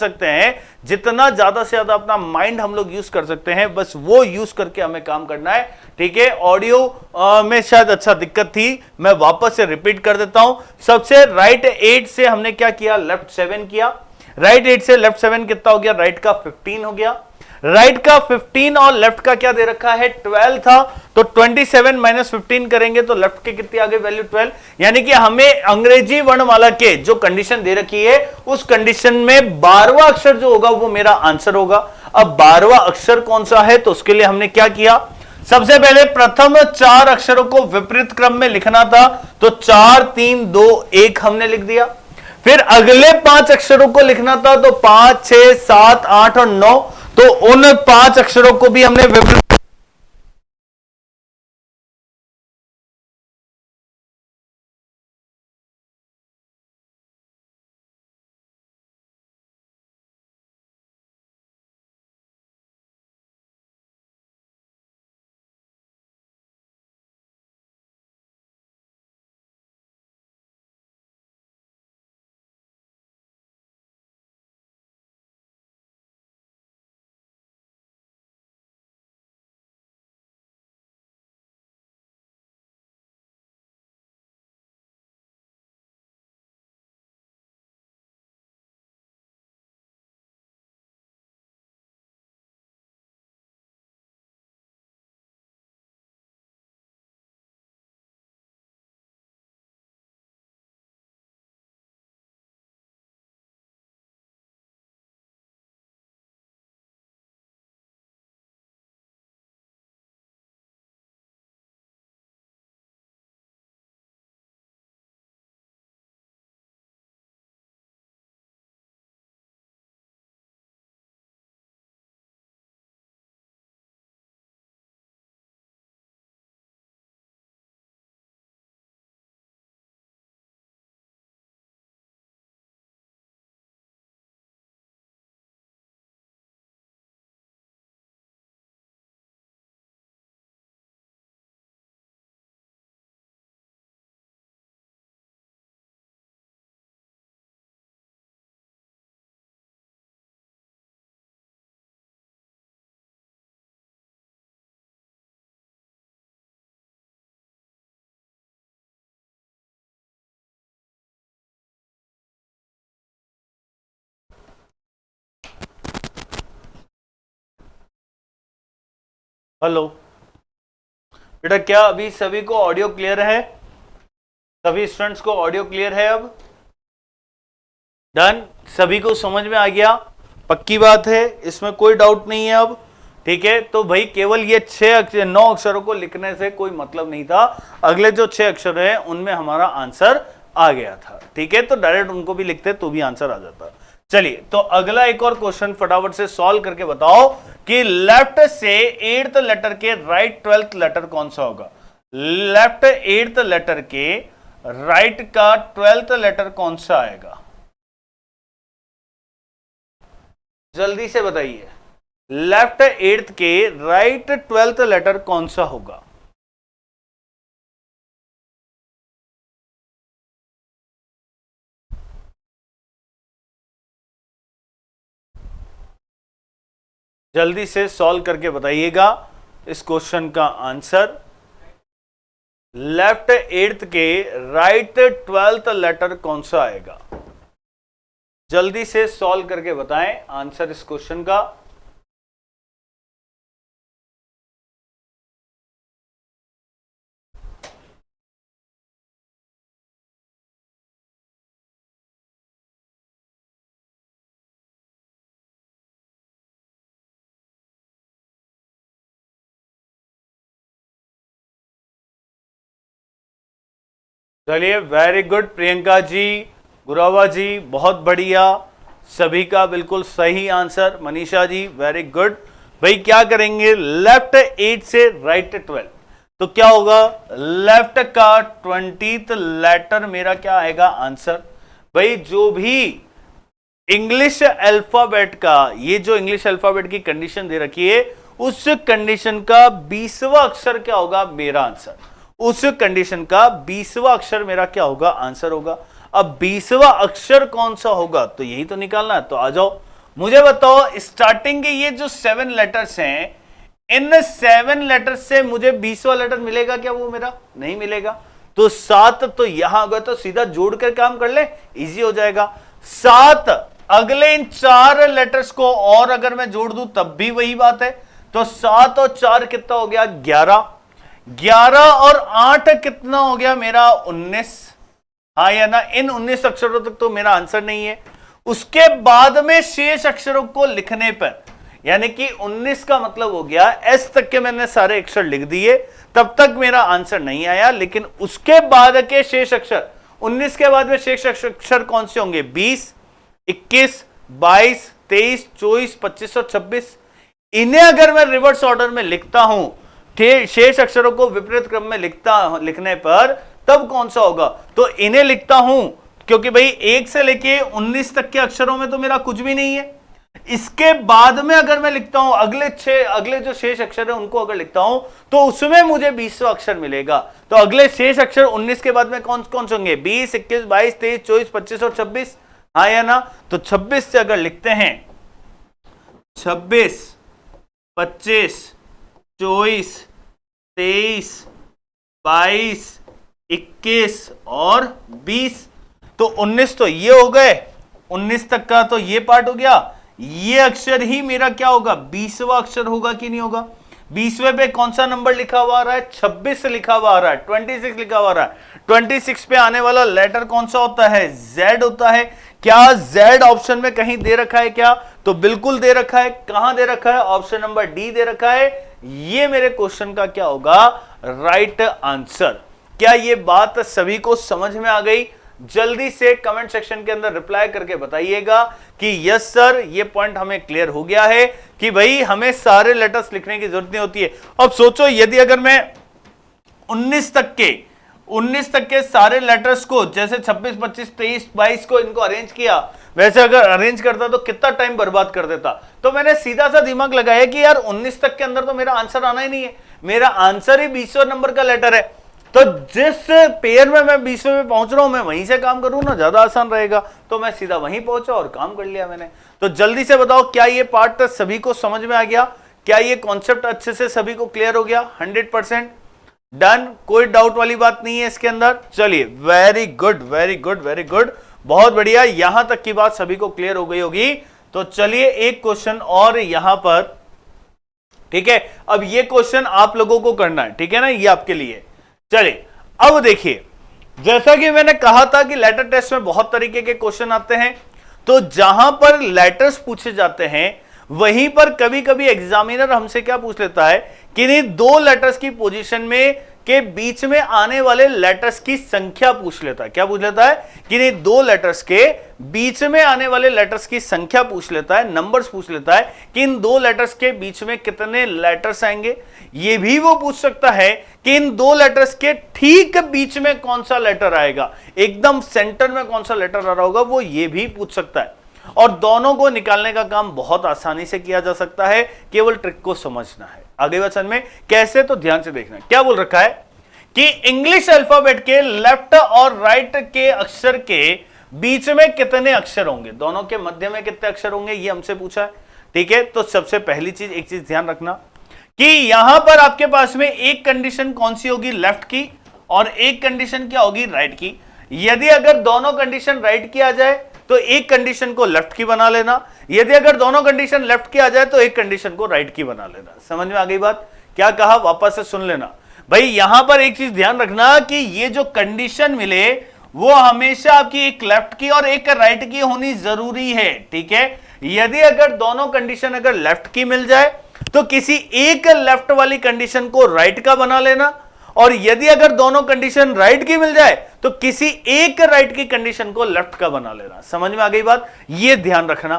सकते हैं, जितना ज्यादा से ज्यादा अपना माइंड हम लोग यूज कर सकते हैं, बस वो यूज करके हमें काम करना है। ठीक है, ऑडियो में शायद अच्छा दिक्कत थी, मैं वापस से रिपीट कर देता हूं। सबसे राइट 8 से हमने क्या किया, लेफ्ट 7 किया। राइट 8 से लेफ्ट 7 कितना हो गया, राइट का 15 हो गया। राइट का 15 और लेफ्ट का क्या दे रखा है, 12 था, तो 27 माइनस 15 करेंगे तो लेफ्ट के कितनी आ गई वैल्यू, 12। यानी कि हमें अंग्रेजी वर्णमाला के जो कंडीशन दे रखी है उस कंडीशन में 12वां अक्षर जो होगा वो मेरा आंसर होगा। अब 12वां अक्षर कौन सा है, तो उसके लिए हमने क्या किया, सबसे पहले प्रथम 4 अक्षरों को विपरीत क्रम में लिखना था, तो 4 3 2 1 हमने लिख दिया। फिर अगले 5 अक्षरों को लिखना था, तो 5 6 7 8 और 9, तो उन 5 अक्षरों को भी हमने विपरीत। हेलो बेटा, क्या अभी सभी को ऑडियो क्लियर है? सभी स्टूडेंट्स को ऑडियो क्लियर है? अब डन, सभी को समझ में आ गया? पक्की बात है, इसमें कोई डाउट नहीं है अब। ठीक है, तो भाई केवल ये 9 अक्षरों को लिखने से कोई मतलब नहीं था, अगले जो 6 अक्षर है उनमें हमारा आंसर आ गया था। ठीक है, तो डायरेक्ट उनको भी लिखते तो भी आंसर आ जाता। चलिए, तो अगला एक और क्वेश्चन फटाफट से सॉल्व करके बताओ कि लेफ्ट से 8th लेटर के राइट 12th लेटर कौन सा होगा। लेफ्ट 8th लेटर के राइट का 12th लेटर कौन सा आएगा, जल्दी से बताइए। लेफ्ट 8th के राइट 12th लेटर कौन सा होगा? जल्दी से सॉल्व करके बताइएगा इस क्वेश्चन का आंसर। लेफ्ट 8th के राइट 12th लेटर कौन सा आएगा, जल्दी से सॉल्व करके बताएं आंसर इस क्वेश्चन का। चलिए, वेरी गुड प्रियंका जी, गुरावा जी, बहुत बढ़िया, सभी का बिल्कुल सही answer. Manisha ji very good. भाई क्या करेंगे, लेफ्ट 8 से राइट 12, तो क्या होगा, लेफ्ट का 20th लेटर मेरा क्या आएगा आंसर। भाई जो भी इंग्लिश अल्फाबेट का, ये जो इंग्लिश अल्फाबेट की कंडीशन दे रखी है उस कंडीशन का 20वां अक्षर क्या होगा मेरा आंसर। उस कंडीशन का 20वां अक्षर मेरा क्या होगा आंसर होगा। अब 20वां अक्षर कौन सा होगा तो यही तो निकालना है, तो आ जाओ मुझे बताओ स्टार्टिंग के ये जो 7 लेटर्स हैं, इन 7 लेटर्स से मुझे 20वां लेटर मिलेगा क्या? वो मेरा नहीं मिलेगा। तो 7 तो यहां गए तो सीधा जोड़ कर काम कर ले, इजी हो जाएगा। 7 अगले इन 4 लेटर्स को और अगर मैं जोड़ दूं तब भी वही बात है। तो 7 और 4 कितना हो गया? 11। 11 और 8 कितना हो गया मेरा? 19। हाँ या ना? इन 19 अक्षरों तक तो मेरा आंसर नहीं है। उसके बाद में शेष अक्षरों को लिखने पर, यानी कि 19 का मतलब हो गया एस तक के मैंने सारे अक्षर लिख दिए, तब तक मेरा आंसर नहीं आया। लेकिन उसके बाद के शेष अक्षर, 19 के बाद में शेष अक्षर कौन से होंगे? 20, 21, 22, 23, 24, 25 और 26। इन्हें अगर मैं रिवर्स ऑर्डर में लिखता हूं, शेष अक्षरों को विपरीत क्रम में लिखने पर तब कौन सा होगा? तो इन्हें लिखता हूं, क्योंकि भाई 1 से लेके 19 तक के अक्षरों में तो मेरा कुछ भी नहीं है। इसके बाद में अगर मैं लिखता हूं अगले जो शेष अक्षर है उनको अगर लिखता हूं तो उसमें मुझे 20वां अक्षर मिलेगा। तो अगले शेष अक्षर 19 के बाद में कौन कौन से होंगे? 20, 21, 22, 23, 24, 25 और 26। हाँ या ना? तो 26 से अगर लिखते हैं 26, 25, 24, 23, 22, 21 और 20, तो 19 तो ये हो गए, 19 तक का तो ये पार्ट हो गया। ये अक्षर ही मेरा क्या होगा? 20वां अक्षर होगा कि नहीं होगा? 20वें पे कौन सा नंबर लिखा हुआ आ रहा है? 26 लिखा हुआ आ रहा है, 26 लिखा हुआ आ रहा है। 26 पे आने वाला लेटर कौन सा होता है? Z होता है। क्या Z ऑप्शन में कहीं दे रखा है क्या? तो बिल्कुल दे रखा है। कहां दे रखा है? ऑप्शन नंबर डी दे रखा है। ये मेरे क्वेश्चन का क्या होगा? Right answer. क्या ये बात सभी को समझ में आ गई? जल्दी से कमेंट सेक्शन के अंदर रिप्लाई करके बताइएगा कि यस सर, ये पॉइंट हमें क्लियर हो गया है कि भाई हमें सारे लेटर्स लिखने की जरूरत नहीं होती है। अब सोचो, यदि अगर मैं 19 तक के सारे लेटर्स को, जैसे 26, 25, 23, 22 को इनको अरेंज किया, वैसे अगर अरेंज करता तो कितना टाइम बर्बाद कर देता। तो मैंने सीधा सा दिमाग लगाया कि यार 19 तक के अंदर तो मेरा आंसर आना ही नहीं है, मेरा आंसर ही 20वें नंबर का लेटर है। तो जिस पेयर में मैं 20वें में पहुंच रहा हूं, मैं वहीं से काम करूं ना, ज्यादा आसान रहेगा। तो मैं सीधा वहीं पहुंचा और काम कर लिया मैंने। तो जल्दी से बताओ, क्या ये पार्ट सभी को समझ में आ गया? क्या ये कॉन्सेप्ट अच्छे से सभी को क्लियर हो गया? 100% डन, कोई डाउट वाली बात नहीं है इसके अंदर। चलिए, very good very good very good, बहुत बढ़िया। यहां तक की बात सभी को क्लियर हो गई होगी। तो चलिए एक क्वेश्चन और यहां पर, ठीक है। अब ये क्वेश्चन आप लोगों को करना है, ठीक है ना, ये आपके लिए। चलिए अब देखिए, जैसा कि मैंने कहा था कि लेटर टेस्ट में बहुत तरीके के क्वेश्चन आते हैं। तो जहां पर लेटर्स पूछे जाते हैं वहीं पर कभी कभी एग्जामिनर हमसे क्या पूछ लेता है कि नहीं, 2 लेटर्स की पोजीशन में के बीच में आने वाले लेटर्स की संख्या पूछ लेता है। क्या पूछ लेता है? कि नहीं, 2 लेटर्स के बीच में आने वाले लेटर्स की संख्या पूछ लेता है, नंबर्स पूछ लेता है कि इन 2 लेटर्स के बीच में कितने लेटर्स आएंगे। ये भी वो पूछ सकता है कि इन 2 लेटर्स के ठीक बीच में कौन सा लेटर आएगा, एकदम सेंटर में कौन सा लेटर आ रहा होगा, वो ये भी पूछ सकता है। और दोनों को निकालने का काम बहुत आसानी से किया जा सकता है, केवल ट्रिक को समझना है। आगे वचन में कैसे, तो ध्यान से देखना। क्या बोल रखा है कि इंग्लिश अल्फाबेट के लेफ्ट और राइट के अक्षर के बीच में कितने अक्षर होंगे, दोनों के मध्य में कितने अक्षर होंगे, ये हमसे पूछा है। ठीक है, तो सबसे पहली चीज, एक चीज ध्यान रखना कि यहां पर आपके पास में एक कंडीशन कौन सी होगी, लेफ्ट की, और एक कंडीशन क्या होगी, राइट की। यदि अगर दोनों कंडीशन राइट की आ जाए तो एक कंडीशन को लेफ्ट की बना लेना, यदि अगर दोनों कंडीशन लेफ्ट की आ जाए तो एक कंडीशन को राइट की बना लेना। समझ में आ गई बात? क्या कहा, वापस से सुन लेना भाई। यहां पर एक चीज ध्यान रखना कि ये जो कंडीशन मिले वो हमेशा आपकी एक लेफ्ट की और एक राइट की होनी जरूरी है। ठीक है, यदि अगर दोनों कंडीशन अगर लेफ्ट की मिल जाए तो किसी एक लेफ्ट वाली कंडीशन को राइट का बना लेना, और यदि अगर दोनों कंडीशन राइट की मिल जाए तो किसी एक राइट की कंडीशन को लेफ्ट का बना लेना। समझ में आ गई बात? ये ध्यान रखना।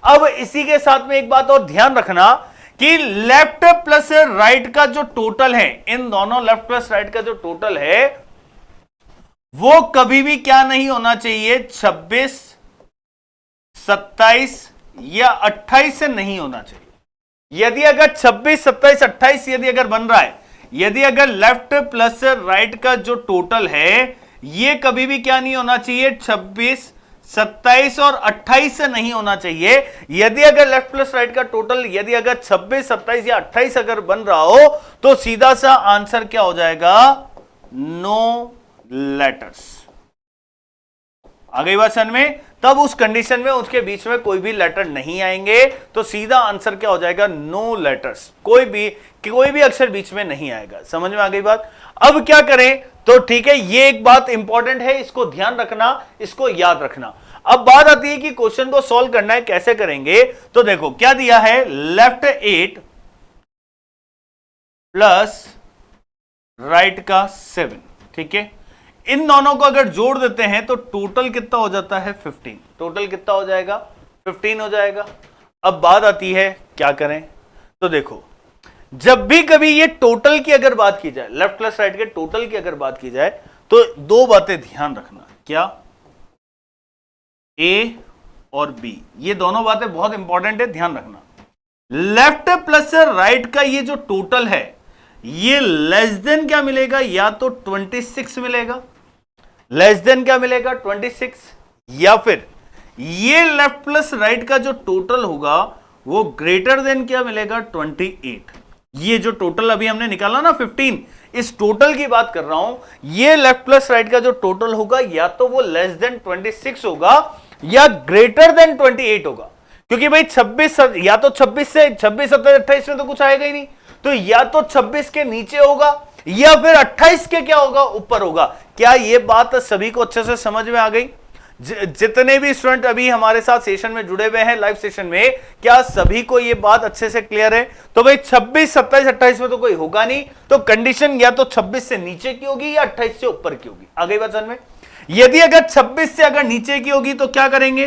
अब इसी के साथ में एक बात और ध्यान रखना कि लेफ्ट प्लस राइट का जो टोटल है, इन दोनों लेफ्ट प्लस राइट का जो टोटल है वो कभी भी क्या नहीं होना चाहिए, 26, 27 या 28 से नहीं होना चाहिए। यदि अगर 26, 27, 28 यदि अगर बन रहा है, यदि अगर लेफ्ट प्लस राइट का जो टोटल है ये कभी भी क्या नहीं होना चाहिए, 26, 27 और 28 से नहीं होना चाहिए। यदि अगर लेफ्ट प्लस राइट का टोटल यदि अगर 26, 27 या 28 अगर बन रहा हो तो सीधा सा आंसर क्या हो जाएगा? No letters. आ गई बात समझ में? तब उस कंडीशन में उसके बीच में कोई भी लेटर नहीं आएंगे तो सीधा आंसर क्या हो जाएगा? No letters. कोई भी अक्षर बीच में नहीं आएगा। समझ में आ गई बात? अब क्या करें? तो ठीक है, ये एक बात इंपॉर्टेंट है, इसको ध्यान रखना, इसको याद रखना। अब बात आती है कि क्वेश्चन को सॉल्व करना है, कैसे करेंगे? तो देखो क्या दिया है, लेफ्ट 8 प्लस राइट का 7, ठीक है। इन दोनों को अगर जोड़ देते हैं तो टोटल कितना हो जाता है? 15। टोटल कितना हो जाएगा? 15 हो जाएगा। अब बात आती है क्या करें? तो देखो, जब भी कभी ये टोटल की अगर बात की जाए, लेफ्ट प्लस राइट के टोटल की अगर बात की जाए, तो दो बातें ध्यान रखना। क्या? ए और बी, ये दोनों बातें बहुत इंपॉर्टेंट है, ध्यान रखना। लेफ्ट प्लस राइट का ये जो टोटल है, ये लेस देन क्या मिलेगा? या तो 26 मिलेगा, लेस देन क्या मिलेगा? 26, या फिर ये लेफ्ट प्लस राइट का जो टोटल होगा वो ग्रेटर देन क्या मिलेगा? 28। ये जो टोटल अभी हमने निकाला ना 15, इस टोटल की बात कर रहा हूं। ये लेफ्ट प्लस राइट का जो टोटल होगा या तो वो लेस देन 26 होगा या ग्रेटर देन 28 होगा। क्योंकि भाई 26 या तो 26 से 26, 27, 28 में तो कुछ आएगा ही नहीं, तो या तो 26 के नीचे होगा या फिर 28 के क्या होगा? ऊपर होगा। क्या ये बात सभी को अच्छे से समझ में आ गई? जितने भी स्टूडेंट अभी हमारे साथ सेशन में जुड़े हुए हैं, लाइव सेशन में, क्या सभी को ये बात अच्छे से क्लियर है? तो भाई 26, 27, 28 में तो कोई होगा नहीं, तो कंडीशन या तो 26 से नीचे की होगी या 28 से ऊपर की होगी। आ गई बात समझ में? यदि अगर 26 से अगर नीचे की होगी तो क्या करेंगे?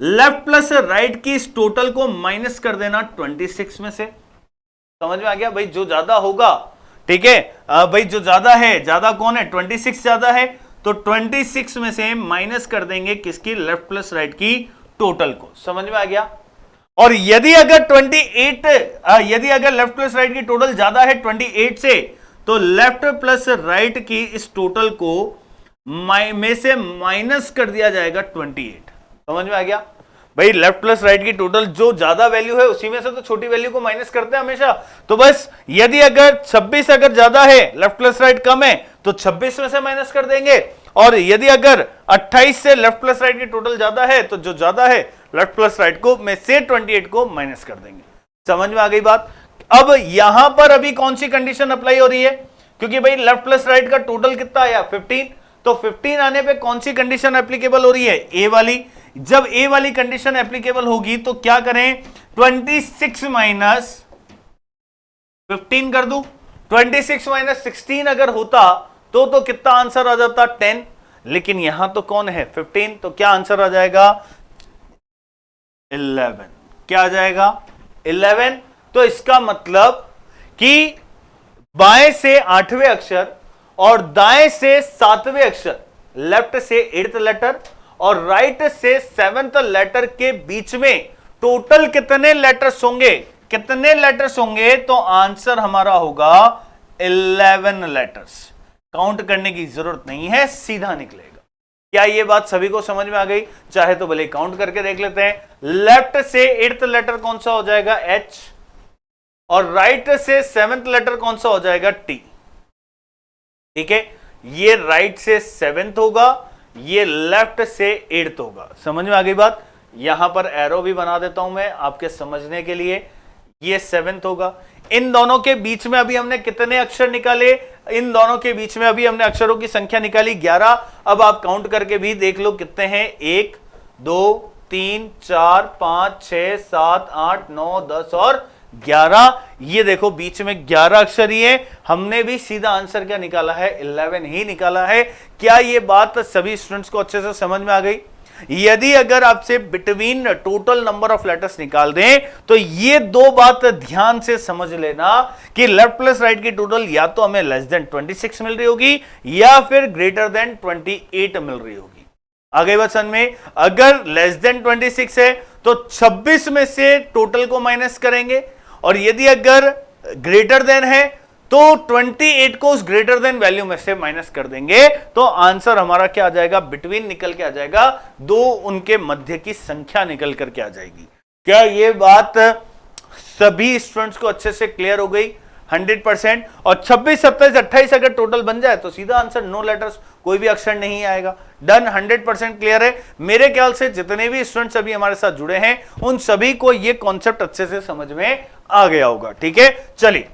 लेफ्ट प्लस राइट की इस टोटल को माइनस कर देना 26 में से। समझ में आ गया? भाई जो ज्यादा होगा, ठीक है, भाई जो ज्यादा है, ज्यादा कौन है? 26 ज्यादा है, तो 26 में से माइनस कर देंगे किसकी? लेफ्ट प्लस राइट की टोटल को। समझ में आ गया? और यदि अगर 28 यदि अगर लेफ्ट प्लस राइट की टोटल ज्यादा है 28 से, तो लेफ्ट प्लस राइट की इस टोटल को में से माइनस कर दिया जाएगा 28। समझ में आ गया? भाई लेफ्ट प्लस राइट की टोटल जो ज्यादा वैल्यू है उसी में से तो छोटी वैल्यू को माइनस करते हैं हमेशा। तो बस यदि अगर 26 अगर ज्यादा है, लेफ्ट प्लस राइट कम है, तो 26 में से माइनस कर देंगे। और यदि अगर 28 से लेफ्ट प्लस राइट की टोटल ज्यादा है, तो जो ज्यादा है लेफ्ट प्लस राइट को में से 28 को माइनस कर देंगे। समझ में आ गई बात? अब यहां पर अभी कौन सी कंडीशन अप्लाई हो रही है? क्योंकि भाई लेफ्ट प्लस राइट का टोटल कितना आया? 15। तो 15 आने पे कौन सी कंडीशन एप्लीकेबल हो रही है? ए वाली। जब ए वाली कंडीशन एप्लीकेबल होगी तो क्या करें? 26 माइनस 15 कर दूं। 26 माइनस 16 अगर होता तो कितना आंसर आ जाता? 10। लेकिन यहां तो कौन है? 15। तो क्या आंसर आ जाएगा? 11। क्या आ जाएगा? 11। तो इसका मतलब कि बाएं से 8वें अक्षर और दाएं से 7वें अक्षर, लेफ्ट से 8th लेटर और राइट से 7th लेटर के बीच में टोटल कितने लेटर्स होंगे? कितने लेटर्स होंगे? तो आंसर हमारा होगा 11 लेटर्स। काउंट करने की जरूरत नहीं है, सीधा निकलेगा। क्या ये बात सभी को समझ में आ गई? चाहे तो भले काउंट करके देख लेते हैं। लेफ्ट से 8th लेटर कौन सा हो जाएगा? एच। और राइट से 7th लेटर कौन सा हो जाएगा? टी। ठीक है, ये राइट से 7th होगा, ये लेफ्ट से 8th होगा। समझ में आ गई बात? यहां पर एरो भी बना देता हूं मैं आपके समझने के लिए। ये 7th होगा। इन दोनों के बीच में अभी हमने कितने अक्षर निकाले? इन दोनों के बीच में अभी हमने अक्षरों की संख्या निकाली 11। अब आप काउंट करके भी देख लो कितने हैं। 1 2 3 4 5 6 7 8 9 10 और 11। ये देखो बीच में 11 अक्षर ही है। हमने भी सीधा आंसर क्या निकाला है? 11 ही निकाला है। क्या ये बात सभी स्टूडेंट्स को अच्छे से समझ में आ गई? यदि अगर आपसे between total number of letters निकाल दें तो ये दो बात ध्यान से समझ लेना कि लेफ्ट प्लस राइट की टोटल या तो हमें लेस देन 26 मिल रही होगी या फिर ग्रेटर देन 28 मिल रही होगी। आगे वचन में अगर लेस देन 26 है तो 26 में से टोटल को माइनस करेंगे और यदि अगर ग्रेटर देन है तो 28 को उस ग्रेटर देन वैल्यू में से माइनस कर देंगे तो आंसर हमारा क्या आ जाएगा, बिटवीन निकल के आ जाएगा, दो उनके मध्य की संख्या निकल करके आ जाएगी। क्या ये बात सभी स्टूडेंट्स को अच्छे से क्लियर हो गई? 100%। और 26, 27, 28 अगर टोटल बन जाए तो सीधा आंसर नो लेटर्स, कोई भी अक्षर नहीं आएगा। डन, 100% क्लियर है। मेरे ख्याल से जितने भी स्टूडेंट्स अभी हमारे साथ जुड़े हैं उन सभी को ये कॉन्सेप्ट अच्छे से समझ में आ गया होगा। ठीक है, चलिए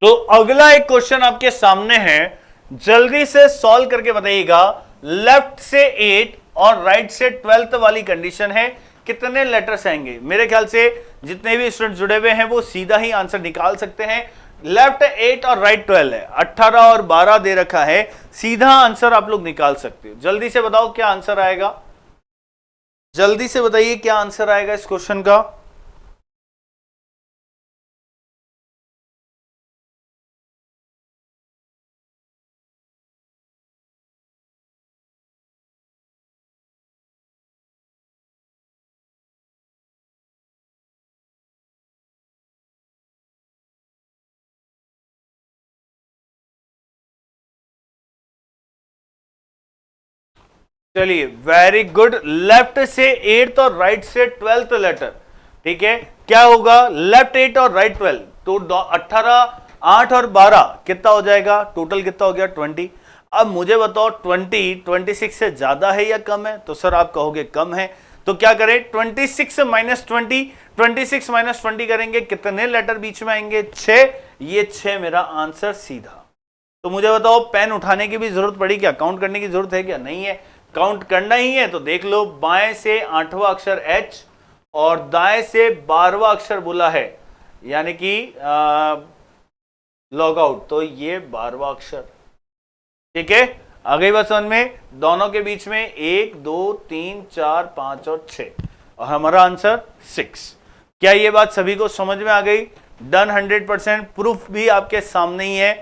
तो अगला एक क्वेश्चन आपके सामने है, जल्दी से सॉल्व करके बताइएगा। लेफ्ट से 8 और राइट से 12 वाली कंडीशन है, कितने लेटर्स आएंगे? मेरे ख्याल से जितने भी स्टूडेंट जुड़े हुए हैं वो सीधा ही आंसर निकाल सकते हैं। लेफ्ट 8 और राइट 12 है, 18 और 12 दे रखा है, सीधा आंसर आप लोग निकाल सकते हो। जल्दी से बताओ क्या आंसर आएगा, जल्दी से बताइए क्या आंसर आएगा इस क्वेश्चन का। चलिए वेरी गुड, लेफ्ट से 8th और राइट से 12th लेटर। ठीक है, क्या होगा? लेफ्ट 8 और राइट 12, तो 18, 8 और 12 कितना हो जाएगा? टोटल कितना हो गया? 20। अब मुझे बताओ 20 26 से ज्यादा है या कम है? तो सर आप कहोगे कम है, तो क्या करें? 26 माइनस 20, 26 माइनस 20 करेंगे, कितने लेटर बीच में आएंगे? 6। ये 6 मेरा आंसर सीधा। तो मुझे बताओ पेन उठाने की भी जरूरत पड़ी क्या? काउंट करने की जरूरत है क्या? नहीं है, काउंट करना ही है तो देख लो, बाएं से 8वां अक्षर H और दाएं से 12वां अक्षर बोला है, यानी कि लॉग आउट, तो ये 12वां अक्षर। ठीक है, आ गई बात समझ में? दोनों के बीच में 1 2 3 4 5 और 6 और हमारा आंसर 6। क्या ये बात सभी को समझ में आ गई? डन, 100%। प्रूफ भी आपके सामने ही है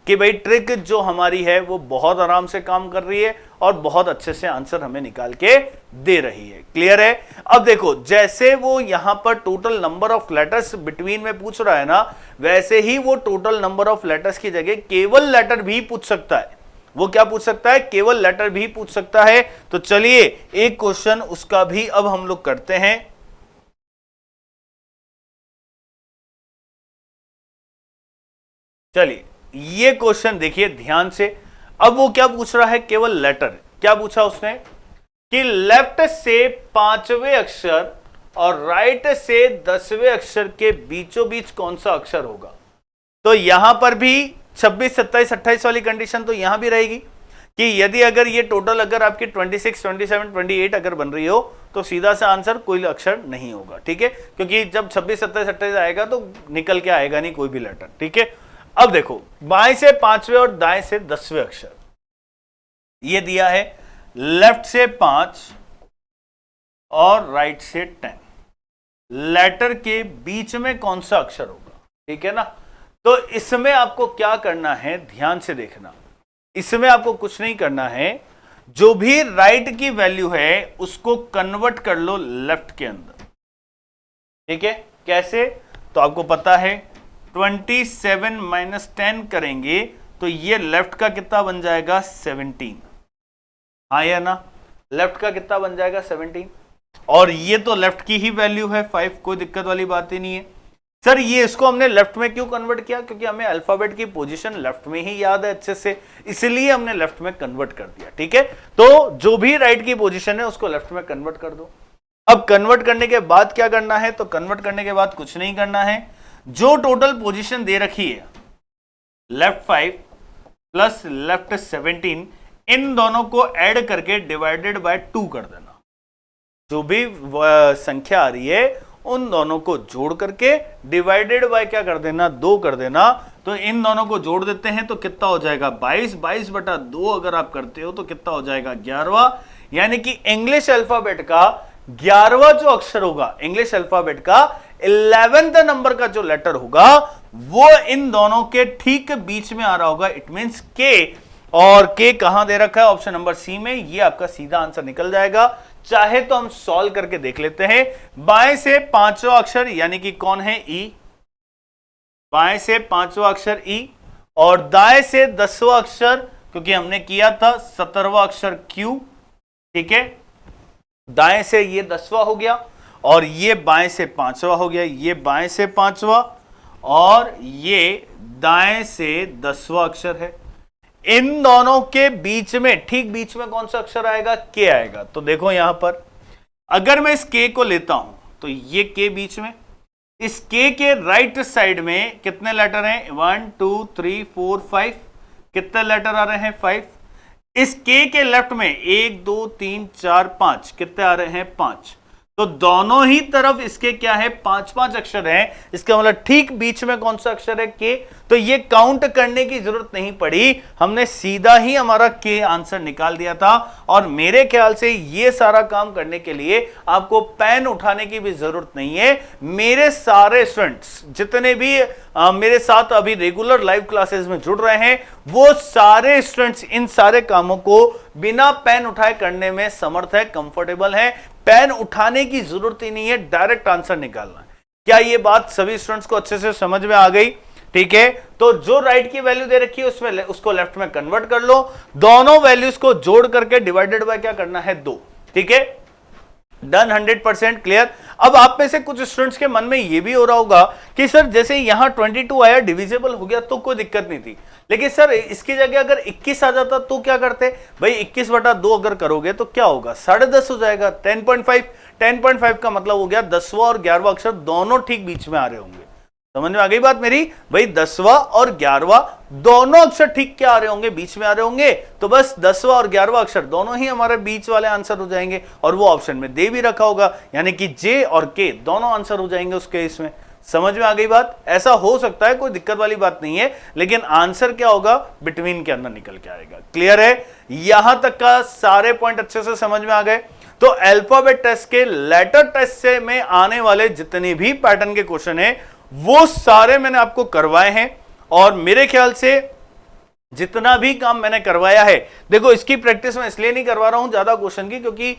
कि भाई ट्रिक जो हमारी है वो बहुत आराम से काम कर रही है और बहुत अच्छे से आंसर हमें निकाल के दे रही है। क्लियर है? अब देखो, जैसे वो यहां पर total number of letters between में पूछ रहा है ना, वैसे ही वो टोटल नंबर ऑफ लेटर्स की जगह केवल लेटर भी पूछ सकता है। वो क्या पूछ सकता है? केवल लेटर भी पूछ सकता है। तो चलिए एक क्वेश्चन उसका भी अब हम लोग करते हैं। चलिए ये क्वेश्चन देखिए ध्यान से। अब वो क्या पूछ रहा है? केवल लेटर। क्या पूछा उसने कि लेफ्ट से 5वें अक्षर और राइट से 10वें अक्षर के बीचों बीच कौन सा अक्षर होगा? तो यहां पर भी 26, 27, 28 वाली कंडीशन तो यहां भी रहेगी कि यदि अगर ये टोटल अगर आपकी 26, 27, 28 अगर बन रही हो तो सीधा सा आंसर कोई अक्षर नहीं होगा। ठीक है, क्योंकि जब 26, 27, 28 आएगा तो निकल के आएगा नहीं कोई भी लेटर। ठीक है, अब देखो, बाएं से 5वें और दाएं से 10वें अक्षर ये दिया है, लेफ्ट से 5 और राइट से 10, लेटर के बीच में कौन सा अक्षर होगा? ठीक है ना, तो इसमें आपको क्या करना है, ध्यान से देखना। इसमें आपको कुछ नहीं करना है, जो भी राइट की वैल्यू है उसको कन्वर्ट कर लो लेफ्ट के अंदर। ठीक है, कैसे? तो आपको पता है 27 माइनस 10 करेंगे तो ये लेफ्ट का कितना बन जाएगा? 17। हाँ या ना? लेफ्ट का कितना बन जाएगा? 17। और ये तो लेफ्ट की ही वैल्यू है 5, कोई दिक्कत वाली बात ही नहीं है। सर ये इसको हमने लेफ्ट में क्यों कन्वर्ट किया? क्योंकि हमें अल्फाबेट की पोजीशन लेफ्ट में ही याद है अच्छे से, इसलिए हमने लेफ्ट में कन्वर्ट कर दिया। ठीक है, तो जो भी राइट की पोजीशन है उसको लेफ्ट में कन्वर्ट कर दो। अब कन्वर्ट करने के बाद क्या करना है? तो कन्वर्ट करने के बाद कुछ नहीं करना है, जो टोटल पोजीशन दे रखी है लेफ्ट 5 प्लस लेफ्ट 17, इन दोनों को ऐड करके डिवाइडेड बाय 2 कर देना। जो भी संख्या आ रही है उन दोनों को जोड़ करके डिवाइडेड बाय क्या कर देना? 2 कर देना। तो इन दोनों को जोड़ देते हैं तो कितना हो जाएगा? 22। 22 बटा 2 अगर आप करते हो तो कितना हो जाएगा? 11वां। यानी कि इंग्लिश अल्फाबेट का 11वां जो अक्षर होगा, इंग्लिश अल्फाबेट का 11th नंबर का जो लेटर होगा वो इन दोनों के ठीक बीच में आ रहा होगा। इट मींस के, और के कहां दे रखा है? ऑप्शन नंबर सी में। ये आपका सीधा आंसर निकल जाएगा। चाहे तो हम सॉल्व करके देख लेते हैं। बाएं से 5वां अक्षर यानी कि कौन है? ई। बाएं से 5वां अक्षर ई, और दाएं से 10वां अक्षर, क्योंकि हमने किया था 17वां अक्षर क्यू, ठीक है। दाएं से ये 10वां हो गया, और ये बाएं से 5वां हो गया, ये बाएं से 5वां, और ये दाएं से 10वां अक्षर है। इन दोनों के बीच में, ठीक बीच में कौन सा अक्षर आएगा? के आएगा। तो देखो यहां पर अगर मैं इस के को लेता हूं तो ये के बीच में, इस के राइट साइड में कितने लेटर हैं? 1 2 3 4 5। कितने लेटर आ रहे हैं? 5। इस के लेफ्ट में 1 2 3 4 5। कितने आ रहे हैं? 5। तो दोनों ही तरफ इसके क्या है? 5-5 अक्षर हैं। इसका मतलब ठीक बीच में कौन सा अक्षर है? के। तो ये काउंट करने की जरूरत नहीं पड़ी, हमने सीधा ही हमारा के आंसर निकाल दिया था। और मेरे ख्याल से ये सारा काम करने के लिए आपको पेन उठाने की भी जरूरत नहीं है। मेरे सारे स्टूडेंट्स जितने भी मेरे साथ अभी रेगुलर लाइव क्लासेस में जुड़ रहे हैं, वो सारे स्टूडेंट्स इन सारे कामों को बिना पेन उठाए करने में समर्थ है, कंफर्टेबल है। पेन उठाने की जरूरत ही नहीं है, डायरेक्ट आंसर निकालना है। क्या ये बात सभी स्टूडेंट्स को अच्छे से समझ में आ गई? ठीक है, तो जो राइट की वैल्यू दे रखी है उसमें उसको लेफ्ट में कन्वर्ट कर लो। दोनों वैल्यूज को जोड़ करके डिवाइडेड बाय क्या करना है? 2। ठीक है, डन। 100% क्लियर। अब आप में से कुछ स्टूडेंट्स के मन में यह भी हो रहा होगा कि सर जैसे यहां 22 आया, डिविजिबल हो गया तो कोई दिक्कत नहीं थी, लेकिन सर इसकी जगह अगर 21 आ जाता तो क्या करते? भाई 21/2 अगर करोगे तो क्या होगा? 10.5 हो जाएगा। 10.5 10.5 का मतलब हो गया 10वां और 11वां अक्षर दोनों ठीक बीच में आ रहे होंगे। समझ में आ गई बात मेरी? भाई 10वां और 11वां दोनों अक्षर ठीक क्या आ रहे होंगे? बीच में आ रहे होंगे। तो बस 10वां और 11वां अक्षर दोनों ही हमारे बीच वाले आंसर हो जाएंगे, और वो ऑप्शन में दे भी रखा होगा, यानी कि जे और के दोनों आंसर हो जाएंगे उस केस में। समझ में आ गई बात? ऐसा हो सकता है, कोई दिक्कत वाली बात नहीं है, लेकिन आंसर क्या होगा? बिटवीन के अंदर निकल के आएगा। क्लियर है? यहां तक का सारे पॉइंट अच्छे से समझ में आ गए। तो अल्फाबेट टेस्ट के लेटर टेस्ट से में आने वाले जितने भी पैटर्न के क्वेश्चन है वो सारे मैंने आपको करवाए हैं, और मेरे ख्याल से जितना भी काम मैंने करवाया है, देखो इसकी प्रैक्टिस मैं इसलिए नहीं करवा रहा हूं ज्यादा क्वेश्चन की, क्योंकि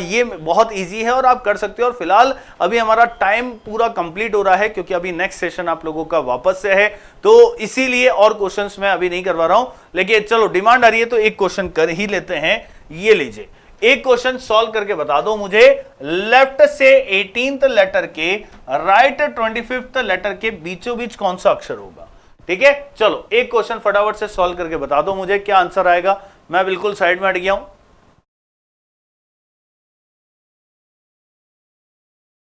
ये बहुत इजी है और आप कर सकते हो। और फिलहाल अभी हमारा टाइम पूरा कंप्लीट हो रहा है, क्योंकि अभी नेक्स्ट सेशन आप लोगों का वापस से है, तो इसीलिए और क्वेश्चंस मैं अभी नहीं करवा रहा हूं। लेकिन चलो डिमांड आ रही है तो एक क्वेश्चन कर ही लेते हैं। ये लीजिए, एक क्वेश्चन सॉल्व करके बता दो मुझे, लेफ्ट से 18th लेटर के राइट 25th लेटर के बीचों बीच कौन सा अक्षर होगा? ठीक है, चलो एक क्वेश्चन फटाफट से सॉल्व करके बता दो मुझे, क्या आंसर आएगा? मैं बिल्कुल साइड में हट गया हूं।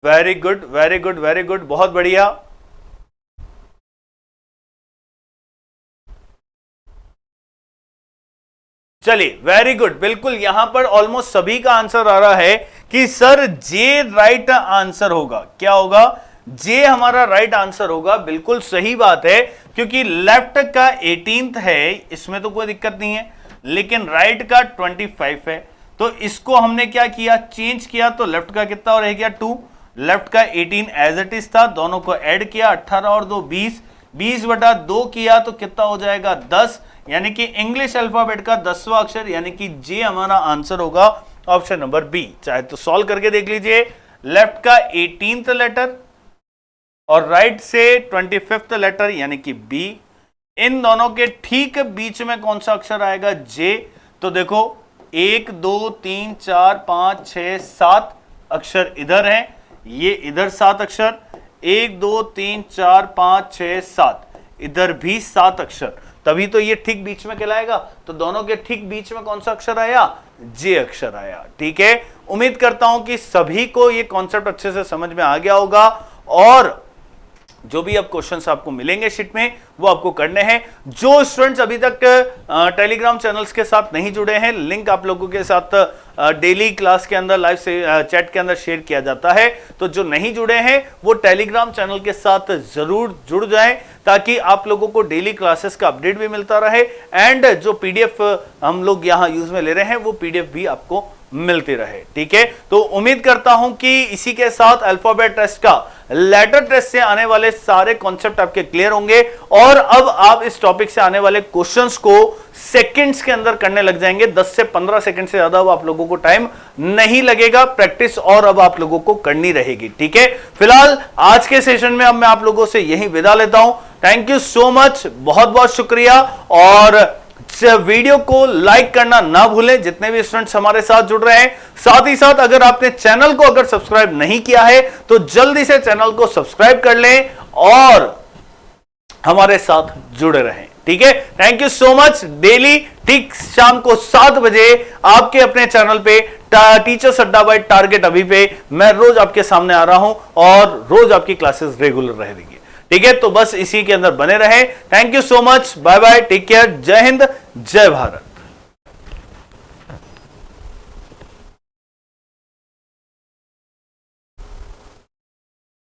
Very good, very good, very good, बहुत बढ़िया। चलिए, वेरी गुड। बिल्कुल यहां पर ऑलमोस्ट सभी का आंसर आ रहा है कि सर जे राइट आंसर होगा। क्या होगा? जे हमारा राइट आंसर होगा। बिल्कुल सही बात है, क्योंकि लेफ्ट का 18th है, इसमें तो कोई दिक्कत नहीं है, लेकिन राइट का 25 है। तो इसको हमने क्या किया? चेंज किया। तो लेफ्ट का कितना रह गया? 2। लेफ्ट का 18 एज इट इज था, दोनों को ऐड किया, 18 और 2 20, 20/2 किया तो कितना हो जाएगा? 10। यानी कि इंग्लिश अल्फाबेट का 10वां अक्षर, यानी कि जे हमारा आंसर होगा ऑप्शन नंबर बी। चाहे तो सॉल्व करके देख लीजिए। लेफ्ट का 18th लेटर और राइट से 25th लेटर, यानी कि बी, इन दोनों के ठीक बीच में कौन सा अक्षर आएगा? जे। तो देखो 1 2 3 4 5 6 7 अक्षर इधर हैं, ये इधर 7 अक्षर, 1 2 3 4 5 6 7, इधर भी 7 अक्षर, तभी तो ये ठीक बीच में कहलाएगा। तो दोनों के ठीक बीच में कौन सा अक्षर आया? जे अक्षर आया। ठीक है, उम्मीद करता हूं कि सभी को ये कॉन्सेप्ट अच्छे से समझ में आ गया होगा, और जो भी अब क्वेश्चंस आपको मिलेंगे शीट में वो आपको करने हैं। जो स्टूडेंट्स अभी तक टेलीग्राम चैनल्स के साथ नहीं जुड़े हैं, लिंक आप लोगों के साथ डेली क्लास के अंदर लाइव से चैट के अंदर शेयर किया जाता है, तो जो नहीं जुड़े हैं वो टेलीग्राम चैनल के साथ जरूर जुड़ जाएं, ताकि आप लोगों को डेली क्लासेस का अपडेट भी मिलता रहे, एंड जो पीडीएफ हम लोग यहाँ यूज में ले रहे हैं वो पीडीएफ भी आपको मिलती रहे। ठीक है, तो उम्मीद करता हूं कि इसी के साथ अल्फाबेट टेस्ट का लेटर टेस्ट से आने वाले सारे कॉन्सेप्ट आपके क्लियर होंगे और अब आप इस टॉपिक से आने वाले क्वेश्चंस को सेकंड्स के अंदर करने लग जाएंगे। 10 से 15 सेकंड से ज्यादा अब आप लोगों को टाइम नहीं लगेगा, प्रैक्टिस और अब आप लोगों को करनी रहेगी। ठीक है, फिलहाल आज के सेशन में अब मैं आप लोगों से यही विदा लेता हूं। थैंक यू सो मच, बहुत बहुत शुक्रिया। और वीडियो को लाइक करना ना भूलें जितने भी स्टूडेंट्स हमारे साथ जुड़ रहे हैं। साथ ही साथ अगर आपने चैनल को अगर सब्सक्राइब नहीं किया है तो जल्दी से चैनल को सब्सक्राइब कर लें और हमारे साथ जुड़े रहें। ठीक है, thank you so much. Daily ठीक शाम को 7 बजे आपके अपने चैनल पे टीचर्स अड्डा बाय टारगेट अभी पे मैं रोज आपके सामने आ रहा हूं और रोज आपकी क्लासेस रेगुलर रहेगी। ठीक है, तो बस इसी के अंदर बने रहें। Thank you so much, bye bye, take care, जय हिंद, जय भारत।